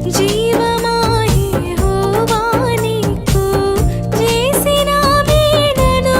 జీవమాయే హోవా నీకు చేసిన మేలను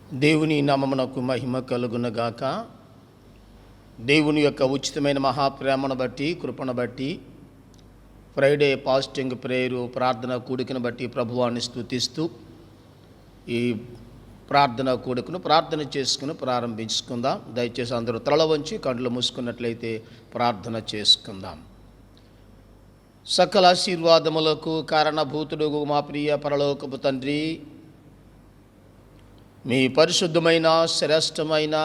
దేవుని నామమునకు మహిమ కలుగునగాక. దేవుని యొక్క ఉచితమైన మహాప్రేమను బట్టి, కృపను బట్టి, ఫ్రైడే ఫాస్టింగ్ ప్రేయరు ప్రార్థన కూడికను బట్టి ప్రభువాన్ని స్తుతిస్తూ ఈ ప్రార్థన కూడికను ప్రార్థన చేసుకుని ప్రారంభించుకుందాం. దయచేసి అందరూ తల వంచి కండ్లు మూసుకున్నట్లయితే ప్రార్థన చేసుకుందాం. సకల ఆశీర్వాదములకు కారణభూతుడు మా ప్రియ పరలోకపు తండ్రి, మీ పరిశుద్ధమైన శ్రేష్టమైన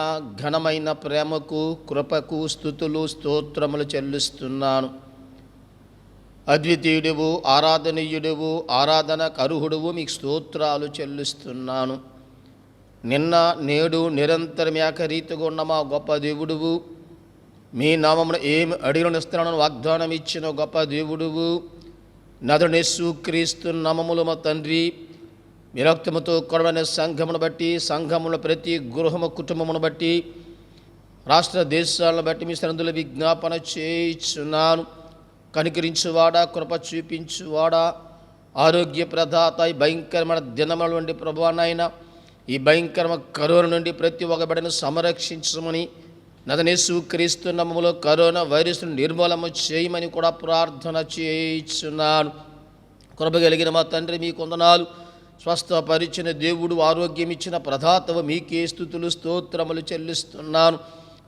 ఘనమైన ప్రేమకు కృపకు స్తుతులు స్తోత్రములు చెల్లిస్తున్నాను. అద్వితీయుడువు, ఆరాధనీయుడువు, ఆరాధనకు అర్హుడువు, మీకు స్తోత్రాలు చెల్లిస్తున్నాను. నిన్న నేడు నిరంతరం ఏకరీతిగా ఉన్న మా గొప్ప దేవుడువు, మీ నామమున ఏమి అడిగినస్తానని వాగ్దానం ఇచ్చిన గొప్ప దేవుడువు, నదునేసు క్రీస్తు నామములు మా తండ్రి, మీ రక్తముతో కొడవైన సంఘమును బట్టి, సంఘముల ప్రతి గృహము కుటుంబమును బట్టి, రాష్ట్ర దేశాలను బట్టి మీ సన్నిధిలో విజ్ఞాపన చేయించున్నాను. కనికరించువాడా, కృప చూపించువాడా, ఆరోగ్య ప్రదాత, ఈ భయంకరమైన దినముల నుండి ప్రభువానైనా ఈ భయంకరమైన కరోనా నుండి ప్రతి ఒక్క బిడ్డను సంరక్షించమని, నదనేసు క్రీస్తు నామములో కరోనా వైరస్ను నిర్మూలన చేయమని కూడా ప్రార్థన చేయించున్నాను. కృప కలిగిన మా తండ్రి, మీ కొందనాలు. స్వస్థపరిచిన దేవుడు, ఆరోగ్యం ఇచ్చిన ప్రదాతవు, మీకే స్తుతులు స్తోత్రములు చెల్లిస్తున్నాను.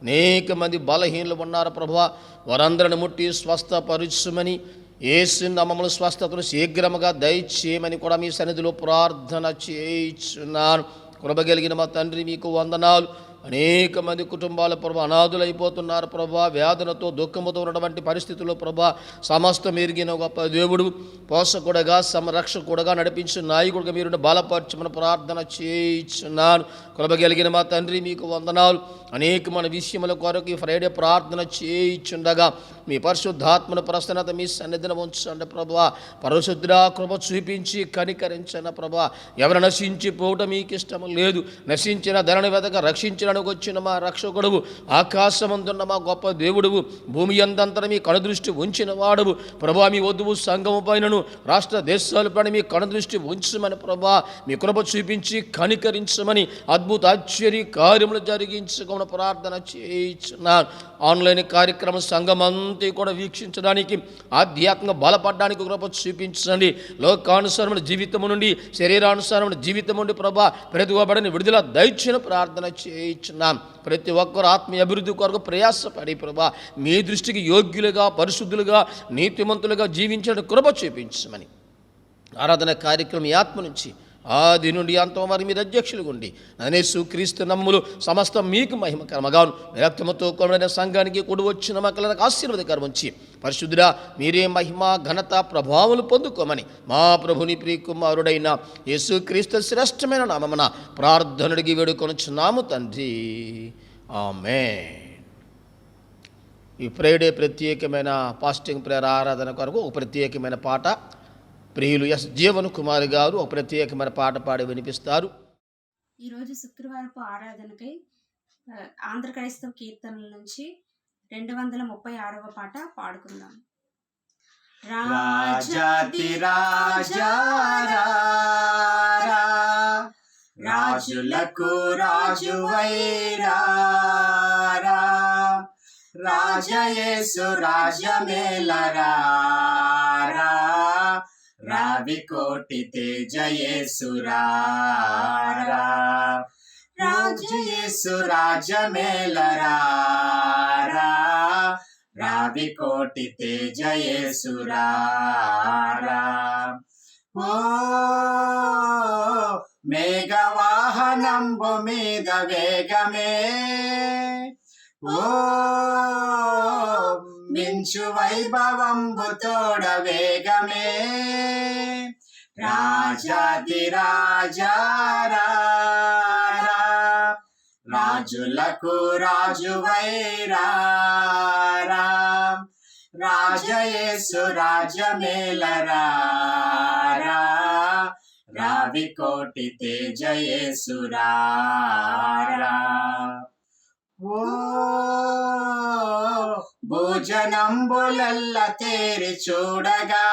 అనేక మంది బలహీనలు ఉన్నారు ప్రభువా, వారందరిని ముట్టి స్వస్థపరచుమని, యేసు నామములో స్వస్థతను శీఘ్రముగా దయచేయమని కూడా మీ సన్నిధిలో ప్రార్థన చేయించున్నాను. కృప కలిగిన మా తండ్రి, మీకు వందనాలు. అనేక మంది కుటుంబాల ప్రభు అనాథులైపోతున్నారు ప్రభా, వ్యాధులతో దుఃఖముతో ఉన్నటువంటి పరిస్థితుల్లో ప్రభా, సమస్తం ఎరిగిన గొప్ప దేవుడు, పోషకుడుగా సంరక్షకుడుగా నడిపించు నాయకుడిగా మీరు బలపరచమని ప్రార్థన చేయించున్నాను. కృప కలిగిన మా తండ్రి, మీకు వందనాలు. అనేక మన విషయముల కొరకు ఈ ఫ్రైడే ప్రార్థన చేయించుండగా మీ పరిశుద్ధాత్మను ప్రసన్నత మీ సన్నిధిని ఉంచండి ప్రభువా. పరిశుద్ధ కృప చూపించి కనికరించండి ప్రభువా. ఎవరు నశించిపోవటం మీకు ఇష్టం లేదు, నశించిన ధరని వెతక రక్షించడానికి వచ్చిన మా రక్షకుడువు, ఆకాశమందున్న మా గొప్ప దేవుడువు, భూమి అందంతర మీ కనుదృష్టి ఉంచిన వాడువు ప్రభువా. మీ వధువు సంఘము పైనను రాష్ట్ర దేశాలపైన మీ కనుదృష్టి ఉంచమని ప్రభువా, మీ కృప చూపించి కనికరించమని, అద్భుత ఆశ్చర్య కార్యములు జరిగించుకోమని ప్రార్థన చేయించున్నాను. ఆన్లైన్ కార్యక్రమం సంఘమంతా కూడా వీక్షించడానికి, ఆధ్యాత్మిక బలపడడానికి కృప చూపించండి. లోకానుసారమైన జీవితం నుండి, శరీరానుసారమైన జీవితం నుండి ప్రభా ప్రతిభబడిన విడుదల దయచేయని ప్రార్థన చేయించున్నాం. ప్రతి ఒక్కరు ఆత్మీయ అభివృద్ధి కొరకు ప్రయాసపడి ప్రభా మీ దృష్టికి యోగ్యులుగా, పరిశుద్ధులుగా, నీతిమంతులుగా జీవించడానికి కృప చూపించమని, ఆరాధన కార్యక్రమం ఈ ఆత్మ నుంచి ఆది నుండి అంతం వారి మీరు అధ్యక్షులుగా ఉండి, యేసు క్రీస్తు నమ్ములు సమస్తం మీకు మహిమకరమగాను, రక్తముతో కొనబడిన సంఘానికి కూడి వచ్చిన మక్కలకు ఆశీర్వాదకరం ఉంచి, పరిశుద్ధుడా మీరే మహిమ ఘనత ప్రభావములు పొందుకోమని మా ప్రభుని ప్రియకుమారుడైన యేసు క్రీస్తు శ్రేష్టమైన నామమున ప్రార్థనడిగి వేడుకొనుచున్నాము తండ్రి, ఆమేన్. ఈ ఫ్రైడే ప్రత్యేకమైన ఫాస్టింగ్ ప్రేయర్ ఆరాధన కొరకు ఒక ప్రత్యేకమైన పాట ప్రియులు ఎస్ జీవన్ కుమార్ గారు ఒక ప్రత్యేకమైన పాట పాడి వినిపిస్తారు. ఈరోజు శుక్రవారపు ఆరాధనకై ఆంధ్ర క్రైస్తవ కీర్తనల నుంచి 236వ పాట పాడుకుందాం. రాజాతి రాజా రాజులకు రాజువైరా, రాజయేసు రాజమేలరా, రావి కోటి తేజయేసురా, రాజయేసు రాజమేలరా, రావి కోటి తేజయేసురా. ఓ మేఘవాహనంబు మీద వేగమే, ఓ మించు వైభవంబు తోడ వేగమే, రాజాది రాజా రాజులకు రాజువైరా, రాజయేసు రాజమేలరా, రావి కోటి తేజయేసురా. ఓ భోజనంబులల్ల తేరి చూడగా,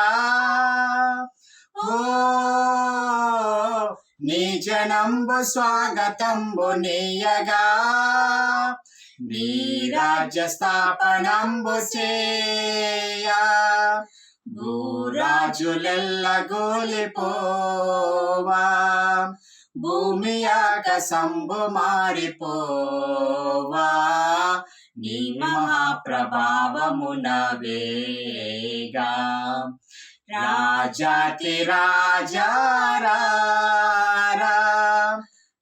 ఓ నీ జనంబు స్వాగతంబు నీయగా నీ రాజ్య స్థాపనంబు చేయా భూరాజులెల్ల గోలిపోవా భూమి ఆకాశంబు మారిపోవా నీ మహాప్రభావమున వేగా రాజాతి రాజారా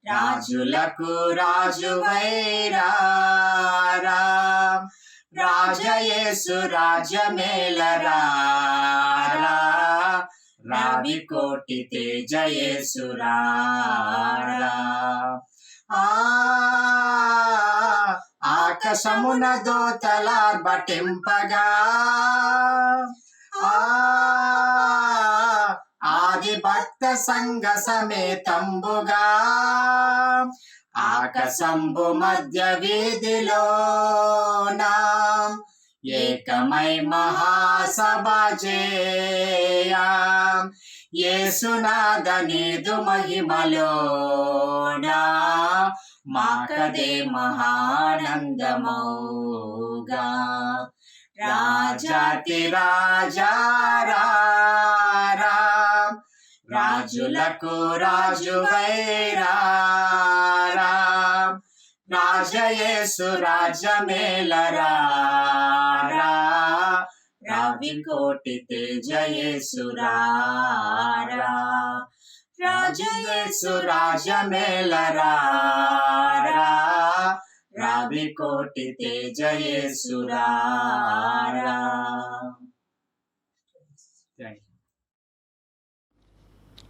రాజులకు రాజువైరారా రాజయేసు రాజమేలరా రావి కోటి తేజయేసురారా ఆకాశమున దోతలార్బటింపగా ఆది భక్త సంఘ సమేతంబుగా ఆకాశంబు మధ్య వీధిలోనా ఏకమై మహాసభ చేయా యేసునాథ నీదు మహిమలోనా మాకదే మహానందమౌగా రాజాతి రాజారా రాజులకు రాజువైరారా రాజయేసు రాజమేలరా రవి కోటి తేజయేసురారా రాజయేసు రాజమేలరా రవి కోటి తేజయేసురారా.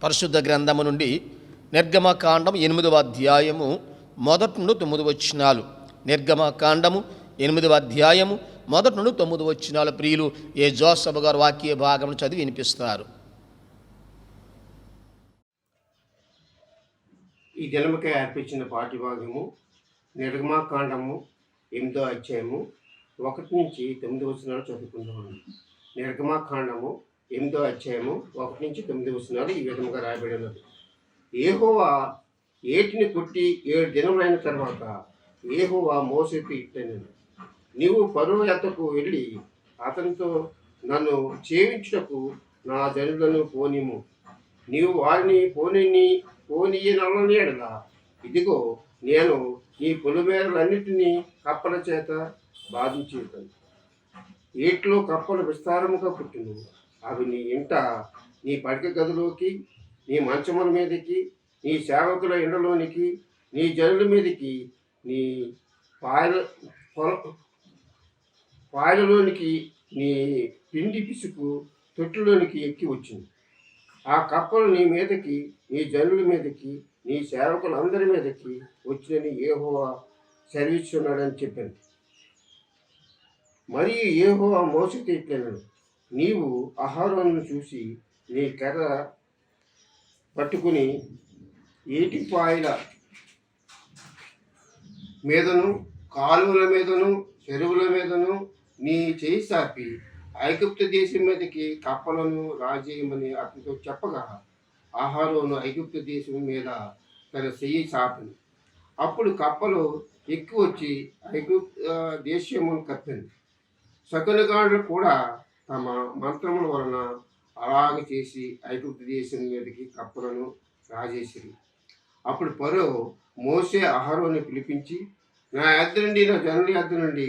పరిశుద్ధ గ్రంథము నుండి నిర్గమకాండం 8వ అధ్యాయము 1 నుండి 9 వచనాలు. నిర్గమకాండము 8వ అధ్యాయము 1 నుండి 9 వచనాలు. ప్రియులు ఏ జోసఫ్ గారు వాక్య భాగం చదివి వినిపిస్తారు. ఈ జన్మకై అర్పించిన పాఠ్య భాగము నిర్గమకాండము 8వ అధ్యాయము 1 నుంచి 9 వచనాలు చదువుకుందాము. నిర్గమకాండము 8వ అధ్యాయము 1 నుంచి 9 వచనాలు ఈ విధముగా రాయబడి ఉన్నది. యెహోవా ఏటిని కొట్టి 7 దినములైన తర్వాత యెహోవా మోషేకు ఇట్లనెను, నీవు ఫరో యొద్దకు వెళ్ళి అతనితో నన్ను సేవించుటకు నా జనులను పోనిము. నీవు వారిని పోనీయనని ఎడల ఇదిగో నేను నీ పొలిమేరలన్నిటినీ కప్పల చేత బాధించేతాను. వీటిలో కప్పలు విస్తారముగా పుట్టును. అవి నీ ఇంట, నీ పడక గదిలోకి, నీ మంచముల మీదకి, నీ సేవకుల ఇండ్లలోనికి, నీ జనుల మీదకి, నీ పాయలలోనికి, నీ పిండి పిసుకు తొట్టులోనికి ఎక్కి వచ్చింది. ఆ కప్పలు నీ మీదకి, నీ జనుల మీదకి, నీ సేవకులందరి మీదకి వచ్చినని యెహోవా సెలవిస్తున్నాడని చెప్పాను. మరియు యెహోవా మోషేతో ఇట్లనెను, నీవు అహరోనును చూసి నీ కర్ర పట్టుకుని ఏటిపాయల మీదను, కాలువల మీదను, చెరువుల మీదను నీ చేయి సాపి ఐగుప్తు దేశం మీదకి కప్పలను రాజేయమని అతనితో చెప్పగా అహరోను ఐగుప్తు దేశం మీద తన చెయ్యి సాపింది. అప్పుడు కప్పలు ఎక్కువ వచ్చి ఐగుప్తు దేశమును కప్పింది. శకునగాండ్లు కూడా తమ మంత్రముల వలన అలాగ చేసి ఐగుప్తు దేశం మీదకి కప్పలను రాజేసిరి. అప్పుడు ఫరో మోషే అహరోను పిలిపించి, నా యొద్ద నుండి, నా జనుల యొద్ద నుండి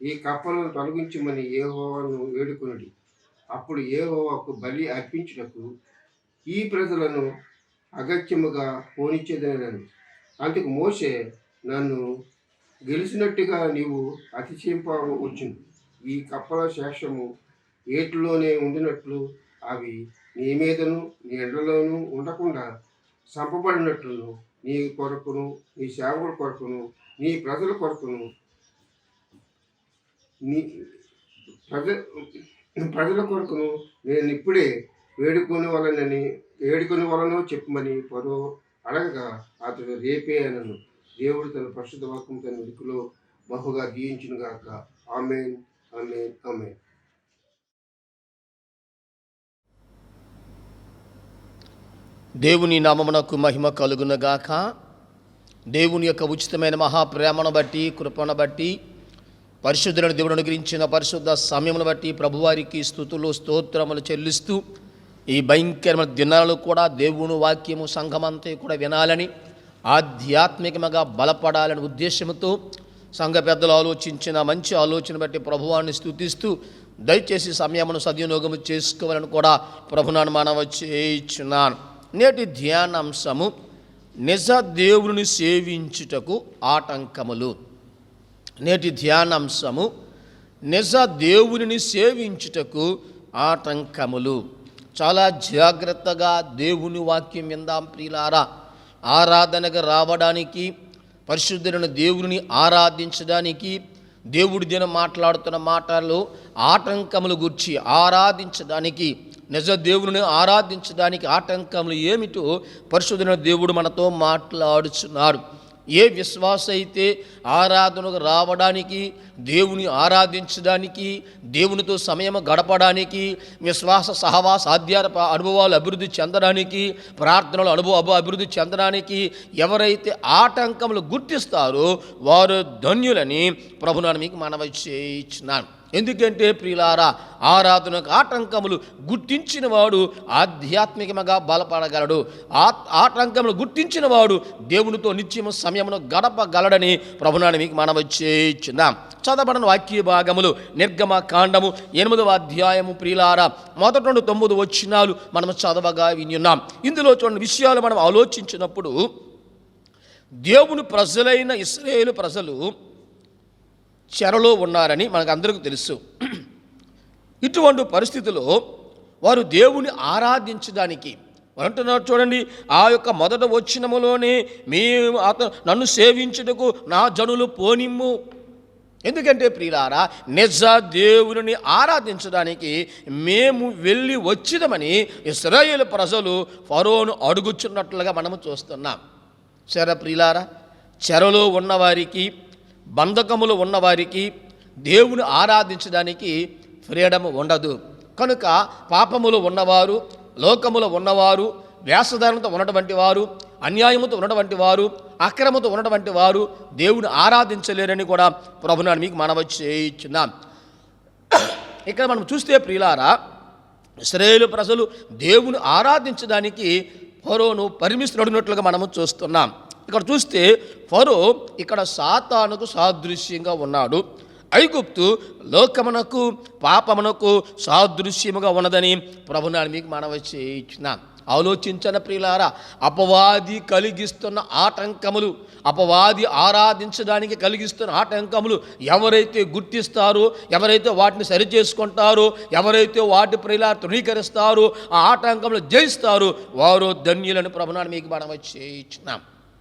ఈ కప్పలను తొలగించమని యెహోవాను వేడుకొనుడి. అప్పుడు యెహోవాకు బలి అర్పించుటకు ఈ ప్రజలను అగత్యముగా పోనిచ్చేదనను. అందుకు మోషే, నన్ను గెలిచినట్టుగా నీవు అతిశయింపవచ్చును. ఈ కప్పల శేషము ఏటిలోనే ఉండినట్లు అవి నీ మీదను, నీ ఎండలోనూ ఉండకుండా చంపబడినట్లును, నీ కొరకును, నీ సేవకుల కొరకును, నీ ప్రజల కొరకును, నీ ప్రజల కొరకును నేను ఇప్పుడే వేడుకొని వలనో చెప్పమని ఫరో అడగగా అతడు రేపే అనను. దేవుడు తన పరిశుద్ధ వాక్యం తన ఉనికిలో బహుగా దీవించును గాక. ఆమేన్, ఆమేన్, ఆమేన్. దేవుని నామమునకు మహిమ కలుగునగాక. దేవుని యొక్క ఉచితమైన మహాప్రేమను బట్టి, కృపను బట్టి, పరిశుద్ధులను దేవుడు అనుగ్రహించిన పరిశుద్ధ సమయమును బట్టి ప్రభువారికి స్తుతులు స్తోత్రములు చెల్లిస్తూ, ఈ భయంకరమైన దినాలు కూడా దేవుని వాక్యము సంఘమంతా కూడా వినాలని, ఆధ్యాత్మికంగా బలపడాలని ఉద్దేశంతో సంఘ పెద్దలు ఆలోచించిన మంచి ఆలోచన బట్టి ప్రభువాన్ని స్తుతిస్తూ, దయచేసి సమయమును సద్వినియోగము చేసుకోవాలని కూడా ప్రభునాను మనవి చేయుచున్నాను. నేటి ధ్యానాంశము నిజ దేవుని సేవించుటకు ఆటంకములు. నేటి ధ్యానాంశము నిజ దేవుని సేవించుటకు ఆటంకములు. చాలా జాగ్రత్తగా దేవుని వాక్యం విందాం ప్రియులారా. ఆరాధనకు రావడానికి, పరిశుద్ధులను దేవుని ఆరాధించడానికి, దేవుడి దినం మాట్లాడుతున్న మాటలు ఆటంకములు గురించి, ఆరాధించడానికి, నిజ దేవుని ఆరాధించడానికి ఆటంకములు ఏమిటో పరిశుద్ధుల దేవుడు మనతో మాట్లాడుచున్నాడు. ఏ విశ్వాస అయితే ఆరాధనకు రావడానికి, దేవుని ఆరాధించడానికి, దేవునితో సమయం గడపడానికి, విశ్వాస సహవాస ఆధ్యాత్మ అనుభవాలు అభివృద్ధి చెందడానికి, ప్రార్థనలు అభివృద్ధి చెందడానికి ఎవరైతే ఆటంకములు గుర్తిస్తారో వారు ధన్యులని ప్రభునాను మీకు మనవి చేయించున్నాను. ఎందుకంటే ప్రియులారా, ఆరాధనకు ఆటంకములు గుర్తించిన వాడు ఆధ్యాత్మికంగా బలపడగలడు. ఆటంకములు గుర్తించిన వాడు దేవునితో నిత్యము సమయమును గడపగలడని ప్రభునాను మీకు మనవి చేయించున్నాం. చదవబడిన వాక్య భాగములు నిర్గమ కాండము 8వ అధ్యాయము ప్రియులారా, 1-9 వచనాలు మనం చదవగా వినియున్నాం. ఇందులో చూడండి విషయాలు మనం ఆలోచించినప్పుడు, దేవుని ప్రజలైన ఇశ్రాయేలు ప్రజలు చెరలో ఉన్నారని మనకు అందరికీ తెలుసు. ఇటువంటి పరిస్థితిలో వారు దేవుని ఆరాధించడానికి అంటున్నారు. చూడండి, ఆ యొక్క మొదట వచనములోనే మేము నన్ను సేవించుటకు నా జనులు పోనిమ్ము. ఎందుకంటే ప్రియులారా, నిజ దేవుని ఆరాధించడానికి మేము వెళ్ళి వచ్చిదమని ఇశ్రాయేలు ప్రజలు ఫరోను అడుగుచున్నట్లుగా మనము చూస్తున్నాం. సరే ప్రియులారా, చెరలో ఉన్నవారికి, బంధకములు ఉన్నవారికి దేవుని ఆరాధించడానికి ఫ్రీడమ్ ఉండదు. కనుక పాపములు ఉన్నవారు, లోకములో ఉన్నవారు, వేషధారణతో ఉన్నటువంటి వారు, అన్యాయముతో ఉన్నటువంటి వారు, అక్రమతో ఉన్నటువంటి వారు దేవుని ఆరాధించలేరని కూడా ప్రభునాను మీకు మనవి చేయించున్నాం. ఇక్కడ మనం చూస్తే ప్రియులారా, ఇశ్రాయేలు ప్రజలు దేవుని ఆరాధించడానికి ఫరోను పర్మిషన్ అడిగినట్లుగా మనము చూస్తున్నాం. ఇక్కడ చూస్తే ఫరో ఇక్కడ సాతానుకు సాదృశ్యంగా ఉన్నాడు. ఐగుప్తు లోకమునకు పాపమునకు సాదృశ్యముగా ఉన్నదని ప్రభునాను మీకు మనవి చేయించున్నాం. ఆలోచించిన ప్రియులారా, అపవాది కలిగిస్తున్న ఆటంకములు, అపవాది ఆరాధించడానికి కలిగిస్తున్న ఆటంకములు ఎవరైతే గుర్తిస్తారో, ఎవరైతే వాటిని సరిచేసుకుంటారో, ఎవరైతే వాటి ప్రియుల తృణీకరిస్తారో, ఆ ఆటంకములు జయిస్తారో వారు ధన్యులను ప్రభునాను మీకు మనవి చేయించున్నాం.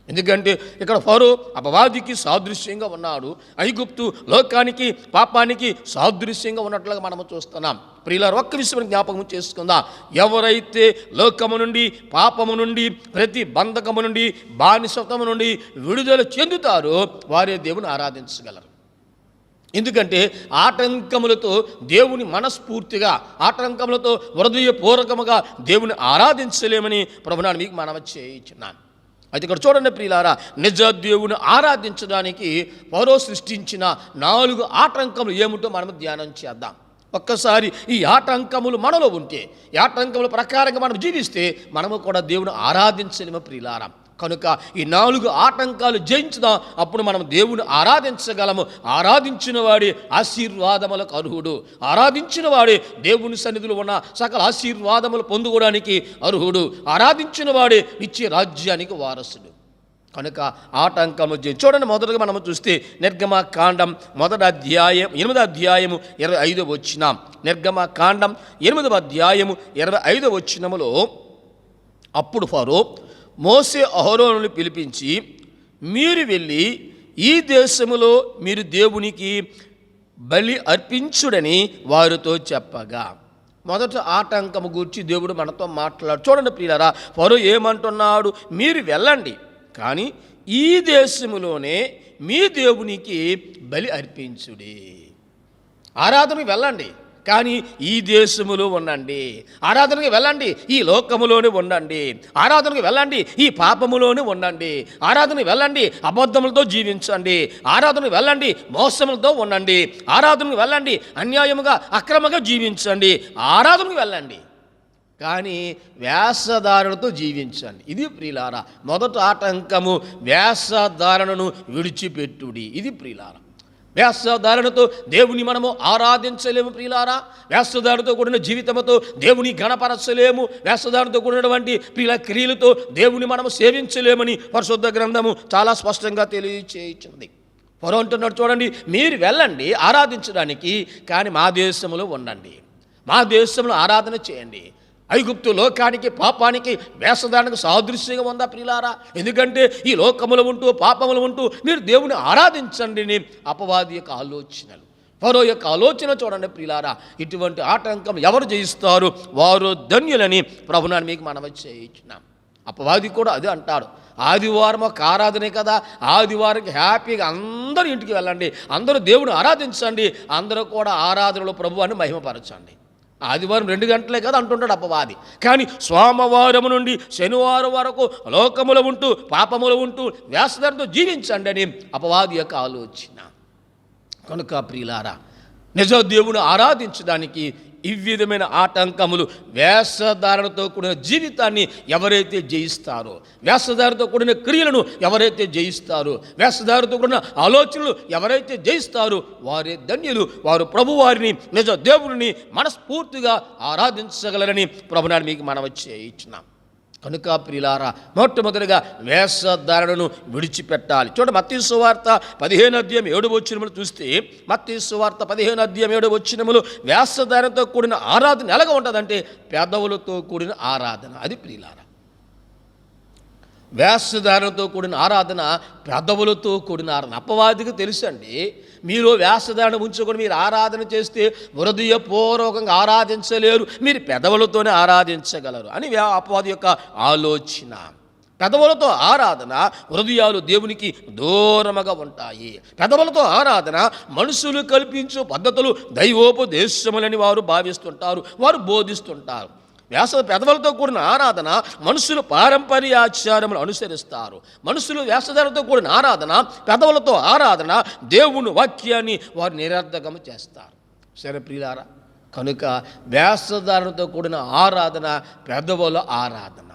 ఎందుకంటే ఇక్కడ ఫరో అపవాదికి సాదృశ్యంగా ఉన్నాడు, ఐగుప్తు లోకానికి పాపానికి సాదృశ్యంగా ఉన్నట్లుగా మనము చూస్తున్నాం. ప్రియులారా, ఒక్క విషయం జ్ఞాపకం చేసుకుందాం. ఎవరైతే లోకము నుండి, పాపము నుండి, ప్రతి బంధకము నుండి, బానిసత్వము నుండి విడుదల చెందుతారో వారే దేవుని ఆరాధించగలరు. ఎందుకంటే ఆటంకములతో దేవుని మనస్ఫూర్తిగా, ఆటంకములతో హృదయపూర్వకముగా దేవుని ఆరాధించలేమని ప్రభునాను మీకు మనవి చేయించున్నాను. అయితే ఇక్కడ చూడండి ప్రియులారా, నిజ దేవుని ఆరాధించడానికి ఫరో సృష్టించిన 4 ఆటంకములు ఏమిటో మనం ధ్యానం చేద్దాం. ఒక్కసారి ఈ ఆటంకములు మనలో ఉంటే, ఈ ఆటంకముల ప్రకారంగా మనం జీవిస్తే మనము కూడా దేవుని ఆరాధించలేము ప్రియులారా. కనుక ఈ 4 ఆటంకాలు జయించుదాం, అప్పుడు మనం దేవుని ఆరాధించగలము. ఆరాధించిన వాడే ఆశీర్వాదములకు అర్హుడు. ఆరాధించిన వాడే దేవుని సన్నిధిలో ఉన్న సకల ఆశీర్వాదములు పొందుకోవడానికి అర్హుడు. ఆరాధించిన వాడే నిత్య రాజ్యానికి వారసుడు. కనుక ఆటంకము చూడండి. మొదటగా మనం చూస్తే నిర్గమ కాండం 8వ అధ్యాయము 25వ వచనం. నిర్గమ కాండం 8వ అధ్యాయము 25వ వచనములో, అప్పుడు ఫరో మోసే అహరోనుని పిలిపించి, మీరు వెళ్ళి ఈ దేశములో మీరు దేవునికి బలి అర్పించుడని వారితో చెప్పగా. మొదట ఆటంకము గురించి దేవుడు మనతో మాట్లాడు. చూడండి ప్రియులారా, ఫరో ఏమంటున్నాడు? మీరు వెళ్ళండి, కానీ ఈ దేశములోనే మీ దేవునికి బలి అర్పించుడి. ఆరాధనకు వెళ్ళండి, కానీ ఈ దేశములో ఉండండి, ఆరాధనకి వెళ్ళండి, ఈ లోకములోనే ఉండండి, ఆరాధనకి వెళ్ళండి, ఈ పాపములోనే ఉండండి, ఆరాధనకి వెళ్ళండి, అబద్ధములతో జీవించండి, ఆరాధనకి వెళ్ళండి, మోసములతో ఉండండి, ఆరాధనకి వెళ్ళండి, అన్యాయముగా అక్రమంగా జీవించండి, ఆరాధనకి వెళ్ళండి, కానీ వేషధారణతో జీవించండి. ఇది ప్రియులారా మొదటి ఆటంకము, వేషధారణను విడిచిపెట్టుడి. ఇది ప్రియులారా, వేషధారణతో దేవుని మనము ఆరాధించలేము ప్రియులారా. వేషధారణతో కూడిన జీవితంతో దేవుని గణపరచలేము. వేషధారణతో కూడినటువంటి ప్రియుల క్రియలతో దేవుని మనము సేవించలేమని పరిశుద్ధ గ్రంథము చాలా స్పష్టంగా తెలియచేయించింది. ఫరో అంటున్నాడు, చూడండి, మీరు వెళ్ళండి ఆరాధించడానికి, కానీ మా దేశంలో ఉండండి, మా దేశంలో ఆరాధన చేయండి. ఐగుప్తు లోకానికి పాపానికి వేషధారణకు సాదృశ్యంగా ఉందా ప్రియులారా? ఎందుకంటే ఈ లోకములు ఉంటూ పాపములు ఉంటూ మీరు దేవుని ఆరాధించండి అని అపవాది యొక్క ఆలోచనలు, ఫరో యొక్క ఆలోచన చూడండి ప్రియులారా. ఇటువంటి ఆటంకం ఎవరు జయిస్తారు వారు ధన్యులని ప్రభునాన్ని మీకు మనవి చేయించున్నాం. అపవాది కూడా అదే అంటాడు, ఆదివారం ఒక ఆరాధనే కదా, ఆదివారంకి హ్యాపీగా అందరూ ఇంటికి వెళ్ళండి, అందరూ దేవుని ఆరాధించండి, అందరూ కూడా ఆరాధనలో ప్రభువాన్ని మహిమపరచండి. ఆదివారం 2 గంటలే కదా అంటుంటాడు అపవాది. కానీ సోమవారం నుండి శనివారం వరకు లోకములు ఉంటూ పాపములు ఉంటూ వేషధారణతో జీవించండి అని అపవాది యొక్క ఆలోచన. కనుక ప్రియులారా, నిజ దేవుని ఆరాధించడానికి ఈ విధమైన ఆటంకములు, వేషధారణతో కూడిన జీవితాన్ని ఎవరైతే జయిస్తారో, వేషధారణతో కూడిన క్రియలను ఎవరైతే జయిస్తారో, వేషధారణతో కూడిన ఆలోచనలు ఎవరైతే జయిస్తారో వారే ధన్యులు. వారు ప్రభువారిని, నిజ దేవుని మనస్ఫూర్తిగా ఆరాధించగలరని ప్రభునాన్ని మీకు మనవి చేయించున్నాం. కనుక ప్రియులారా, మొట్టమొదటిగా వేషధారణను విడిచిపెట్టాలి. చూడండి, మత్తయి సువార్త 15:7 చూస్తే, మత్తయి సువార్త 15:7 వేషధారణతో కూడిన ఆరాధన ఎలాగ ఉంటుందంటే పెదవులతో కూడిన ఆరాధన. అది ప్రియులారా, వేషధారణతో కూడిన ఆరాధన పెదవులతో కూడిన ఆరాధన. అపవాదికి తెలుసండి, మీరు వేషధారణ ఉంచుకొని మీరు ఆరాధన చేస్తే హృదయపూర్వకంగా ఆరాధించలేరు, మీరు పెదవులతోనే ఆరాధించగలరు అని అపవాది యొక్క ఆలోచన. పెదవులతో ఆరాధన హృదయాలు దేవునికి దూరముగా ఉంటాయి. పెదవులతో ఆరాధన మనుషులు కల్పించు పద్ధతులు దైవోపదేశములని వారు భావిస్తుంటారు, వారు బోధిస్తుంటారు. పెదవులతో కూడిన ఆరాధన మనుషులు పారంపర్యాచారములు అనుసరిస్తారు. మనుషులు వేషధారణతో కూడిన ఆరాధన, పెదవులతో ఆరాధన దేవుని వాక్యాన్ని వారు నిరర్ధకము చేస్తారు. సరే ప్రియులారా, కనుక వేషధారణతో కూడిన ఆరాధన పెదవుల ఆరాధన.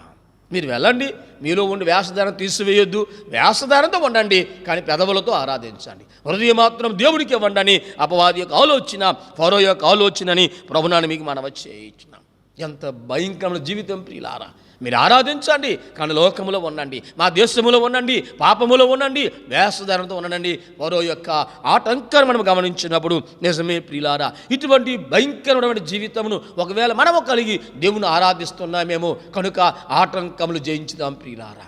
మీరు వెళ్ళండి, మీలో ఉండి వేషధారణ తీసివేయొద్దు, వేషధారణతో ఉండండి, కానీ పెదవులతో ఆరాధించండి. హృదయం మాత్రం దేవునికి ఇవ్వండి అపవాది యొక్క ఆలోచన, ఫరో యొక్క ఆలోచనని ప్రభునాన్ని మీకు మనవి చేయించున్నాం. ఎంత భయంకరమైన జీవితం ప్రియులారా. మీరు ఆరాధించండి, కానీ లోకములో ఉండండి, మా దేశములో ఉండండి, పాపములో ఉండండి, వేషధారణతో ఉండండి. వారో యొక్క ఆటంకాన్ని మనం గమనించినప్పుడు నిజమే ప్రియులారా, ఇటువంటి భయంకరమైన జీవితమును ఒకవేళ మనము కలిగి దేవుని ఆరాధిస్తున్నామేమో, కనుక ఆటంకములు జయించుదాం ప్రియులారా.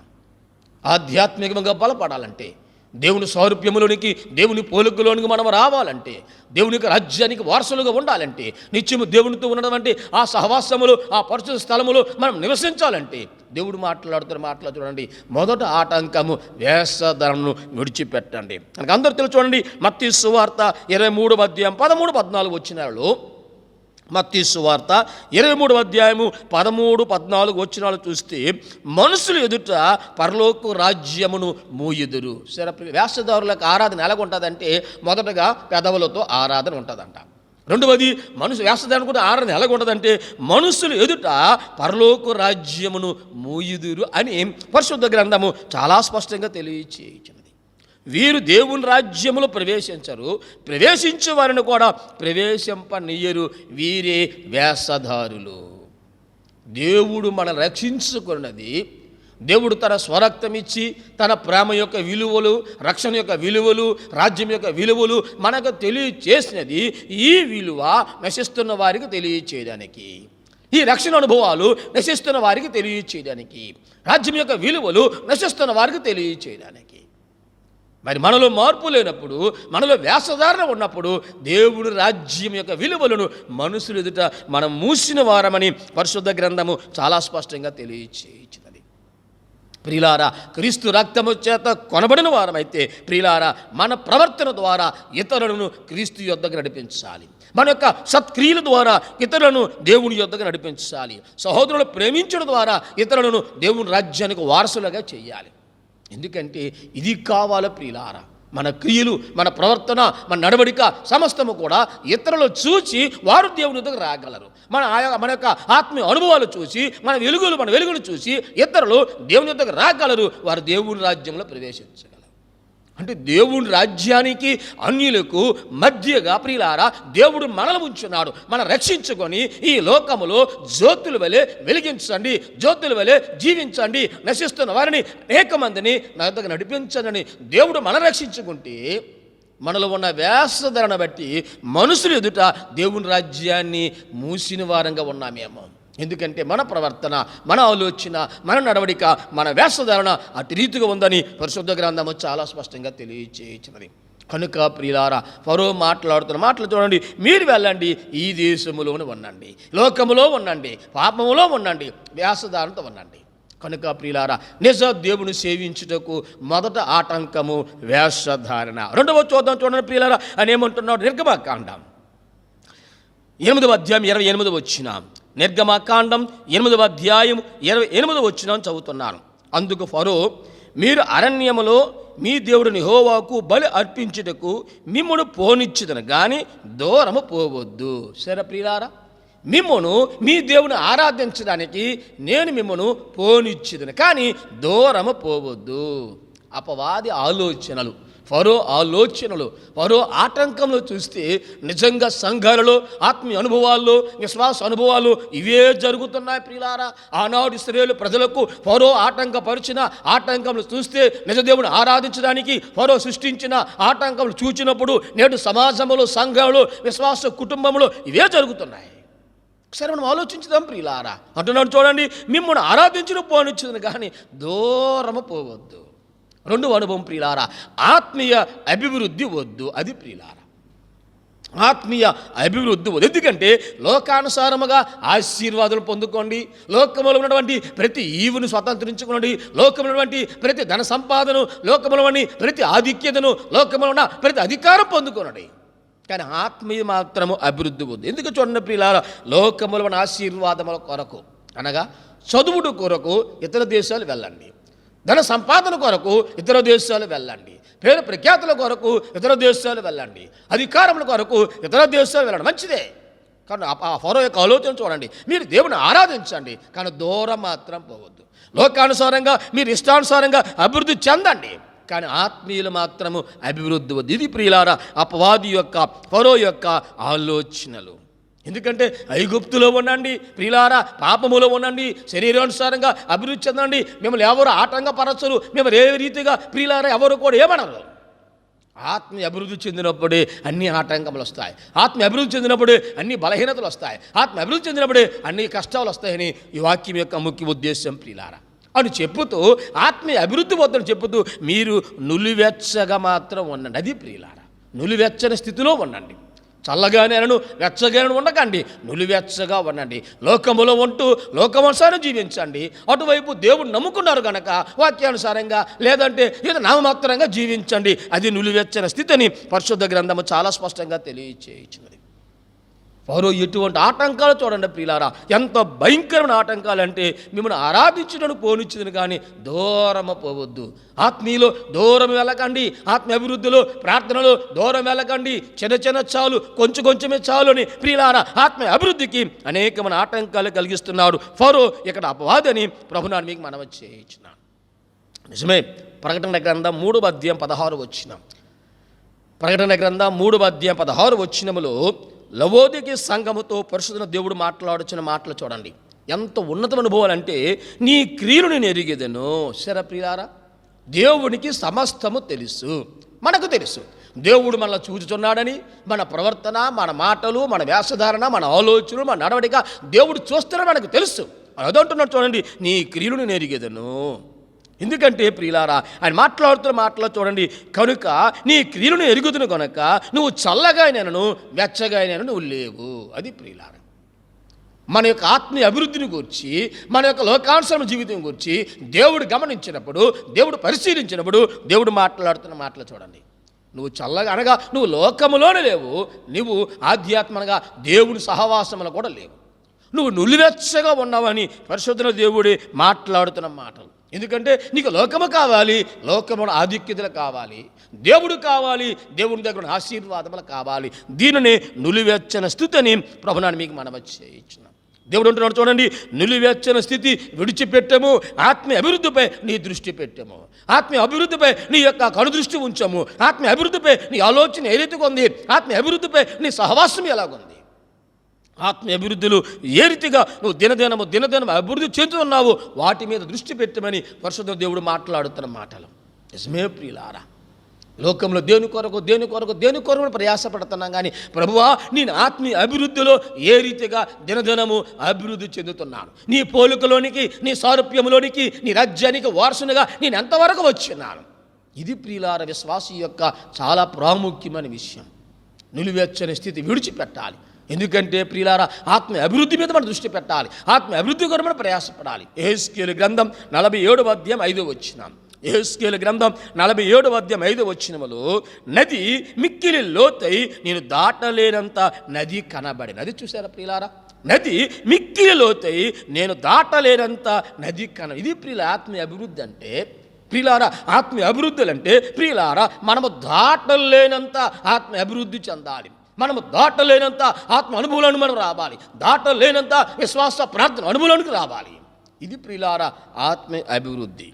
ఆధ్యాత్మికంగా బలపడాలంటే, దేవుని సారూప్యములోనికి, దేవుని పోలికలోనికి మనం రావాలంటే, దేవునికి రాజ్యానికి వారసులుగా ఉండాలంటే, నిత్యము దేవునితో ఉన్నటువంటి ఆ సహవాసములు, ఆ పరిశుద్ధ స్థలములు మనం నివసించాలంటే దేవుడు మాట్లాడుతున్న చూడండి, మొదట ఆటంకము వేషధారణను విడిచిపెట్టండి. మనకు అందరూ తెలుసు, చూడండి మత్తయి సువార్త 23:13-14 మత్తయి సువార్త 23:13-14 చూస్తే, మనుషులు ఎదుట పరలోక రాజ్యమును మూయుదురు. సరే, వేషధారులకు ఆరాధన ఎలాగుంటుందంటే, మొదటగా పెదవులతో ఆరాధన ఉంటుందంట. రెండవది, వేషధారణ కూడా ఆరాధన ఎలాగుంటుందంటే, మనుషులు ఎదుట పరలోక రాజ్యమును మూయుదురు అని పరిశుద్ధ గ్రంథము చాలా స్పష్టంగా తెలియచేయించింది. వీరు దేవుని రాజ్యములో ప్రవేశించరు, ప్రవేశించే వారిని కూడా ప్రవేశింపనీయరు, వీరే వేషధారులు. దేవుడు మనల్ని రక్షించుకున్నది, దేవుడు తన స్వరక్తం ఇచ్చి తన ప్రేమ యొక్క విలువలు, రక్షణ యొక్క విలువలు, రాజ్యం యొక్క విలువలు మనకు తెలియచేసినది ఈ విలువ నశిస్తున్న వారికి తెలియచేయడానికి, ఈ రక్షణ అనుభవాలు నశిస్తున్న వారికి తెలియచేయడానికి, రాజ్యం యొక్క విలువలు నశిస్తున్న వారికి తెలియచేయడానికి. మరి మనలో మార్పు లేనప్పుడు, మనలో వేషధారణ ఉన్నప్పుడు దేవుడు రాజ్యం యొక్క విలువలను మనుషులు ఎదుట మనం మూసిన వారమని పరిశుద్ధ గ్రంథము చాలా స్పష్టంగా తెలియచేయించినది. ప్రియులారా, క్రీస్తు రక్తము చేత కొనబడిన వారమైతే ప్రియులారా, మన ప్రవర్తన ద్వారా ఇతరులను క్రీస్తు యొద్దకు నడిపించాలి. మన యొక్క సత్క్రియల ద్వారా ఇతరులను దేవుని యొద్దకు నడిపించాలి. సహోదరులు ప్రేమించడం ద్వారా ఇతరులను దేవుని రాజ్యానికి వారసులుగా చేయాలి. ఎందుకంటే ఇది కావాలి ప్రియులారా. మన క్రియలు, మన ప్రవర్తన, మన నడవడిక సమస్తము కూడా ఇతరులు చూసి వారు దేవుని దగ్గర రాగలరు. మన యొక్క ఆత్మీయ అనుభవాలు చూసి మన వెలుగులు చూసి ఇతరులు దేవుని దగ్గర రాగలరు. వారు దేవుని రాజ్యంలో ప్రవేశించగలరు. అంటే దేవుని రాజ్యానికి అన్యులకు మధ్యగా ప్రియులారా దేవుడు మనల్ని ఉంచున్నాడు. మనం రక్షించుకొని ఈ లోకములో జ్యోతుల వలె వెలిగించండి, జ్యోతుల వలె జీవించండి, నశిస్తున్న వారిని అనేక మందిని నా దగ్గర నడిపించండి. దేవుడు మనం రక్షించుకుంటే మనలో ఉన్న వేషధరణ బట్టి మనుషులు ఎదుట దేవుని రాజ్యాన్ని మూసిన వారంగా ఉన్నామేమో. ఎందుకంటే మన ప్రవర్తన, మన ఆలోచన, మన నడవడిక, మన వేషధారణ అటు రీతిగా ఉందని పరిశుద్ధ గ్రంథము చాలా స్పష్టంగా తెలియచేయించినది. కనుక ప్రియులారా, ఫరో మాట్లాడుతున్న మాటలు చూడండి. మీరు వెళ్ళండి, ఈ దేశములోనే ఉండండి, లోకములో ఉండండి, పాపములో ఉండండి, వేషధారణతో ఉండండి. కనుక ప్రియులారా, నిజ దేవుని సేవించుటకు మొదట ఆటంకము వేషధారణ. రెండవ చూడండి ప్రియులారా, అని ఏమంటున్నాడు? నిర్గమకాండం 8వ అధ్యాయం 28వ వచనం. నిర్గమకాండం 8వ అధ్యాయం 28వ వచనం చదువుతున్నాను. అందుకు ఫరో, మీరు అరణ్యములో మీ దేవుడిని యెహోవాకు బలి అర్పించుటకు మిమ్మును పోనిచ్చుదను కానీ దూరము పోవద్దు. సరే ప్రియులారా, మిమ్మును మీ దేవుని ఆరాధించడానికి నేను మిమ్మును పోనిచ్చుదను కానీ దూరము పోవద్దు. అపవాది ఆలోచనలు, ఫరో ఆలోచనలు, ఫరో ఆటంకంలో చూస్తే నిజంగా సంఘాలలో, ఆత్మీయ అనుభవాల్లో, విశ్వాస అనుభవాలు ఇవే జరుగుతున్నాయి ప్రియులారా. ఆనాడు ఇశ్రాయేలు ప్రజలకు ఫరో ఆటంకపరిచిన ఆటంకములు చూస్తే నిజదేవుని ఆరాధించడానికి ఫరో సృష్టించిన ఆటంకములు చూచినప్పుడు నేడు సమాజంలో, సంఘంలో, విశ్వాస కుటుంబంలో ఇవే జరుగుతున్నాయి. సరే మనం ఆలోచించుదాం ప్రియులారా. అంటున్నాడు చూడండి, మిమ్మల్ని ఆరాధించిన పోనిచ్చింది కానీ దూరము పోవద్దు. రెండవ అనుభవం ప్రియులారా, ఆత్మీయ అభివృద్ధి వద్దు. అది ప్రియులారా, ఆత్మీయ అభివృద్ధి వద్దు. ఎందుకంటే లోకానుసారముగా ఆశీర్వాదాలు పొందుకోండి, లోకములో ఉన్నటువంటి ప్రతి ఈవును స్వతంత్రించుకోండి, లోకములో ఉన్నటువంటి ప్రతి ధన సంపాదన, లోకములో ఉన్న ప్రతి ఆధిక్యతను, లోకములో ఉన్న ప్రతి అధికారం పొందుకోనండి. కానీ ఆత్మీయ మాత్రము అభివృద్ధి వద్దు. ఎందుకు చూడండి ప్రియులారా, లోకములో ఉన్న ఆశీర్వాదముల కొరకు అనగా చదువుడు కొరకు ఇతర దేశాలు వెళ్ళండి, ధన సంపాదన కొరకు ఇతర దేశాలు వెళ్ళండి, పేరు ప్రఖ్యాతుల కొరకు ఇతర దేశాలు వెళ్ళండి, అధికారముల కొరకు ఇతర దేశాలు వెళ్ళండి. మంచిదే. కానీ ఆ ఫరో యొక్క ఆలోచన చూడండి, మీరు దేవుని ఆరాధించండి కానీ దూరం మాత్రం పోవద్దు. లోకానుసారంగా మీరు ఇష్టానుసారంగా అభివృద్ధి చెందండి కానీ ఆత్మీయులు మాత్రము అభివృద్ధి వద్దు. ఇది ప్రియులారా అపవాది యొక్క, ఫరో యొక్క ఆలోచనలు. ఎందుకంటే ఐగుప్తులో ఉండండి ప్రియులారా, పాపములో ఉండండి, శరీరానుసారంగా అభివృద్ధి చెందండి, మిమ్మల్ని ఎవరు ఆటంకపరచరు, మిమ్మల్ని ఏ రీతిగా ప్రియులారా ఎవరు కూడా ఏమనరు. ఆత్మీయ అభివృద్ధి చెందినప్పుడే అన్ని ఆటంకములు వస్తాయి, ఆత్మీయ అభివృద్ధి చెందినప్పుడే అన్ని బలహీనతలు వస్తాయి, ఆత్మీయ అభివృద్ధి చెందినప్పుడే అన్ని కష్టాలు వస్తాయని ఈ వాక్యం యొక్క ముఖ్య ఉద్దేశం ప్రియులారా. అని చెప్పుతూ ఆత్మీయ అభివృద్ధి వద్దని చెప్పుతూ మీరు నులివెచ్చగా మాత్రం ఉండండి. అది ప్రియులారా, నులివెచ్చని స్థితిలో ఉండండి. చల్లగానేనను వెచ్చగానే ఉండకండి, నులివెచ్చగా ఉండండి. లోకములో ఉంటూ లోకమనుసారం జీవించండి. అటువైపు దేవుడు నమ్ముకున్నారు కనుక వాక్యానుసారంగా, లేదంటే ఏదో నామమాత్రంగా జీవించండి. అది నులివెచ్చని స్థితిని పరిశుద్ధ గ్రంథము చాలా స్పష్టంగా తెలియచేయించినది. ఫరో ఎటువంటి ఆటంకాలు చూడండి ప్రియులారా, ఎంత భయంకరమైన ఆటంకాలు అంటే మిమ్మల్ని ఆరాధించడానికి పోనిచ్చింది కానీ దూరము పోవద్దు. ఆత్మీయులో దూరం వెళ్ళకండి, ఆత్మీయ అభివృద్ధిలో ప్రార్థనలో దూరం వెళ్ళకండి. చిన్న చిన్న చాలు, కొంచెమే చాలు అని ప్రియులారా ఆత్మీయ అభివృద్ధికి అనేకమైన ఆటంకాలు కలిగిస్తున్నాడు ఫరో. ఇక్కడ అపవాదని ప్రభునాన్ని మీకు మనవి చేయించున్నాను. నిజమే. ప్రకటన గ్రంథం 3వ అధ్యాయం 16 వచనం. ప్రకటన గ్రంథం 3వ అధ్యాయం 16 వచనములో లవోదికీ సంఘముతో పరిశుద్ధ దేవుడు మాట్లాడుచున్న మాటలు చూడండి. ఎంత ఉన్నతమైన అనుభవాలు అంటే, నీ క్రియలు నేను ఎరిగేదను. సరే ప్రియులారా, దేవునికి సమస్తము తెలుసు, మనకు తెలుసు. దేవుడు మనల్ని చూచుచున్నాడని, మన ప్రవర్తన, మన మాటలు, మన వేషధారణ, మన ఆలోచనలు, మన నడవడిక దేవుడు చూస్తున్నాడు, మనకు తెలుసు. అదంటున్నాడు చూడండి, నీ క్రియలు నేను ఎరిగేదను. ఎందుకంటే ప్రియులారా ఆయన మాట్లాడుతున్న మాటలో చూడండి, కనుక నీ క్రియలను ఎరుగుతును కనుక నువ్వు చల్లగా అయినను వెచ్చగా అయినను నువ్వు లేవు. అది ప్రియులారా. మన యొక్క ఆత్మీయ అభివృద్ధిని గురించి, మన యొక్క లోకానుసరణ జీవితం గురించి దేవుడు గమనించినప్పుడు, దేవుడు పరిశీలించినప్పుడు దేవుడు మాట్లాడుతున్న మాటలు చూడండి. నువ్వు చల్లగా అనగా నువ్వు లోకములోనే లేవు, నువ్వు ఆధ్యాత్మనగా దేవుని సహవాసములు కూడా లేవు, నువ్వు నులివెచ్చగా ఉన్నావని పరిశుద్ధ దేవుడి మాట్లాడుతున్న మాటలు. ఎందుకంటే నీకు లోకము కావాలి, లోకముల ఆధిక్యతలు కావాలి, దేవుడు కావాలి, దేవుని దగ్గర ఆశీర్వాదములు కావాలి. దీనిని నులివెచ్చని స్థితిని ప్రభునాన్ని మీకు మనవి చేయించున్నాం. దేవుడు అంటున్నాడు చూడండి, నిలువెచ్చని స్థితి విడిచిపెట్టము, ఆత్మీయ అభివృద్ధిపై నీ దృష్టి పెట్టము, ఆత్మీయ అభివృద్ధిపై నీ యొక్క కనుదృష్టి ఉంచము, ఆత్మీయ అభివృద్ధిపై నీ ఆలోచన ఏ రీతిగా ఉంది, ఆత్మీయ అభివృద్ధిపై నీ సహవాసం ఎలాగుంది, ఆత్మీయ అభివృద్ధులు ఏ రీతిగా నువ్వు దినదినం అభివృద్ధి చెందుతున్నావు, వాటి మీద దృష్టి పెట్టమని పరిశుద్ధ దేవుడు మాట్లాడుతున్న మాటలు. నిజమే ప్రియులారా, లోకంలో దేని కొరకు ప్రయాసపడుతున్నాం కానీ ప్రభువా నేను ఆత్మీయ అభివృద్ధిలో ఏ రీతిగా దినదినము అభివృద్ధి చెందుతున్నాను, నీ పోలికలోనికి, నీ సారూప్యంలోనికి, నీ రాజ్యానికి వారసునిగా నేను ఎంతవరకు వచ్చినాను. ఇది ప్రియులార విశ్వాసి యొక్క చాలా ప్రాముఖ్యమైన విషయం. నిలువెచ్చని స్థితి విడిచిపెట్టాలి. ఎందుకంటే ప్రియులార ఆత్మీయ అభివృద్ధి మీద మనం దృష్టి పెట్టాలి, ఆత్మీయ అభివృద్ధి కొరకు మనం ప్రయాసపడాలి. యెహెజ్కేలు గ్రంథం 47:5 యెహెజ్కేలు గ్రంథం 47:5 నది మిక్కిలి లోతై నేను దాటలేనంత నది కనబడిన. అది చూసారా ప్రియులారా, నది మిక్కిలి లోతై నేను దాటలేనంత నది ఇది ప్రియుల ఆత్మీయ అభివృద్ధి అంటే. ప్రియులారా ఆత్మీయ అభివృద్ధులు అంటే ప్రియులారా మనము దాటలేనంత ఆత్మీయ అభివృద్ధి చెందాలి, మనము దాటలేనంత ఆత్మ అనుభవాలను మనం రావాలి, దాటలేనంత విశ్వాస ప్రార్థన అనుభవానికి రావాలి. ఇది ప్రియులారా ఆత్మీయ అభివృద్ధి.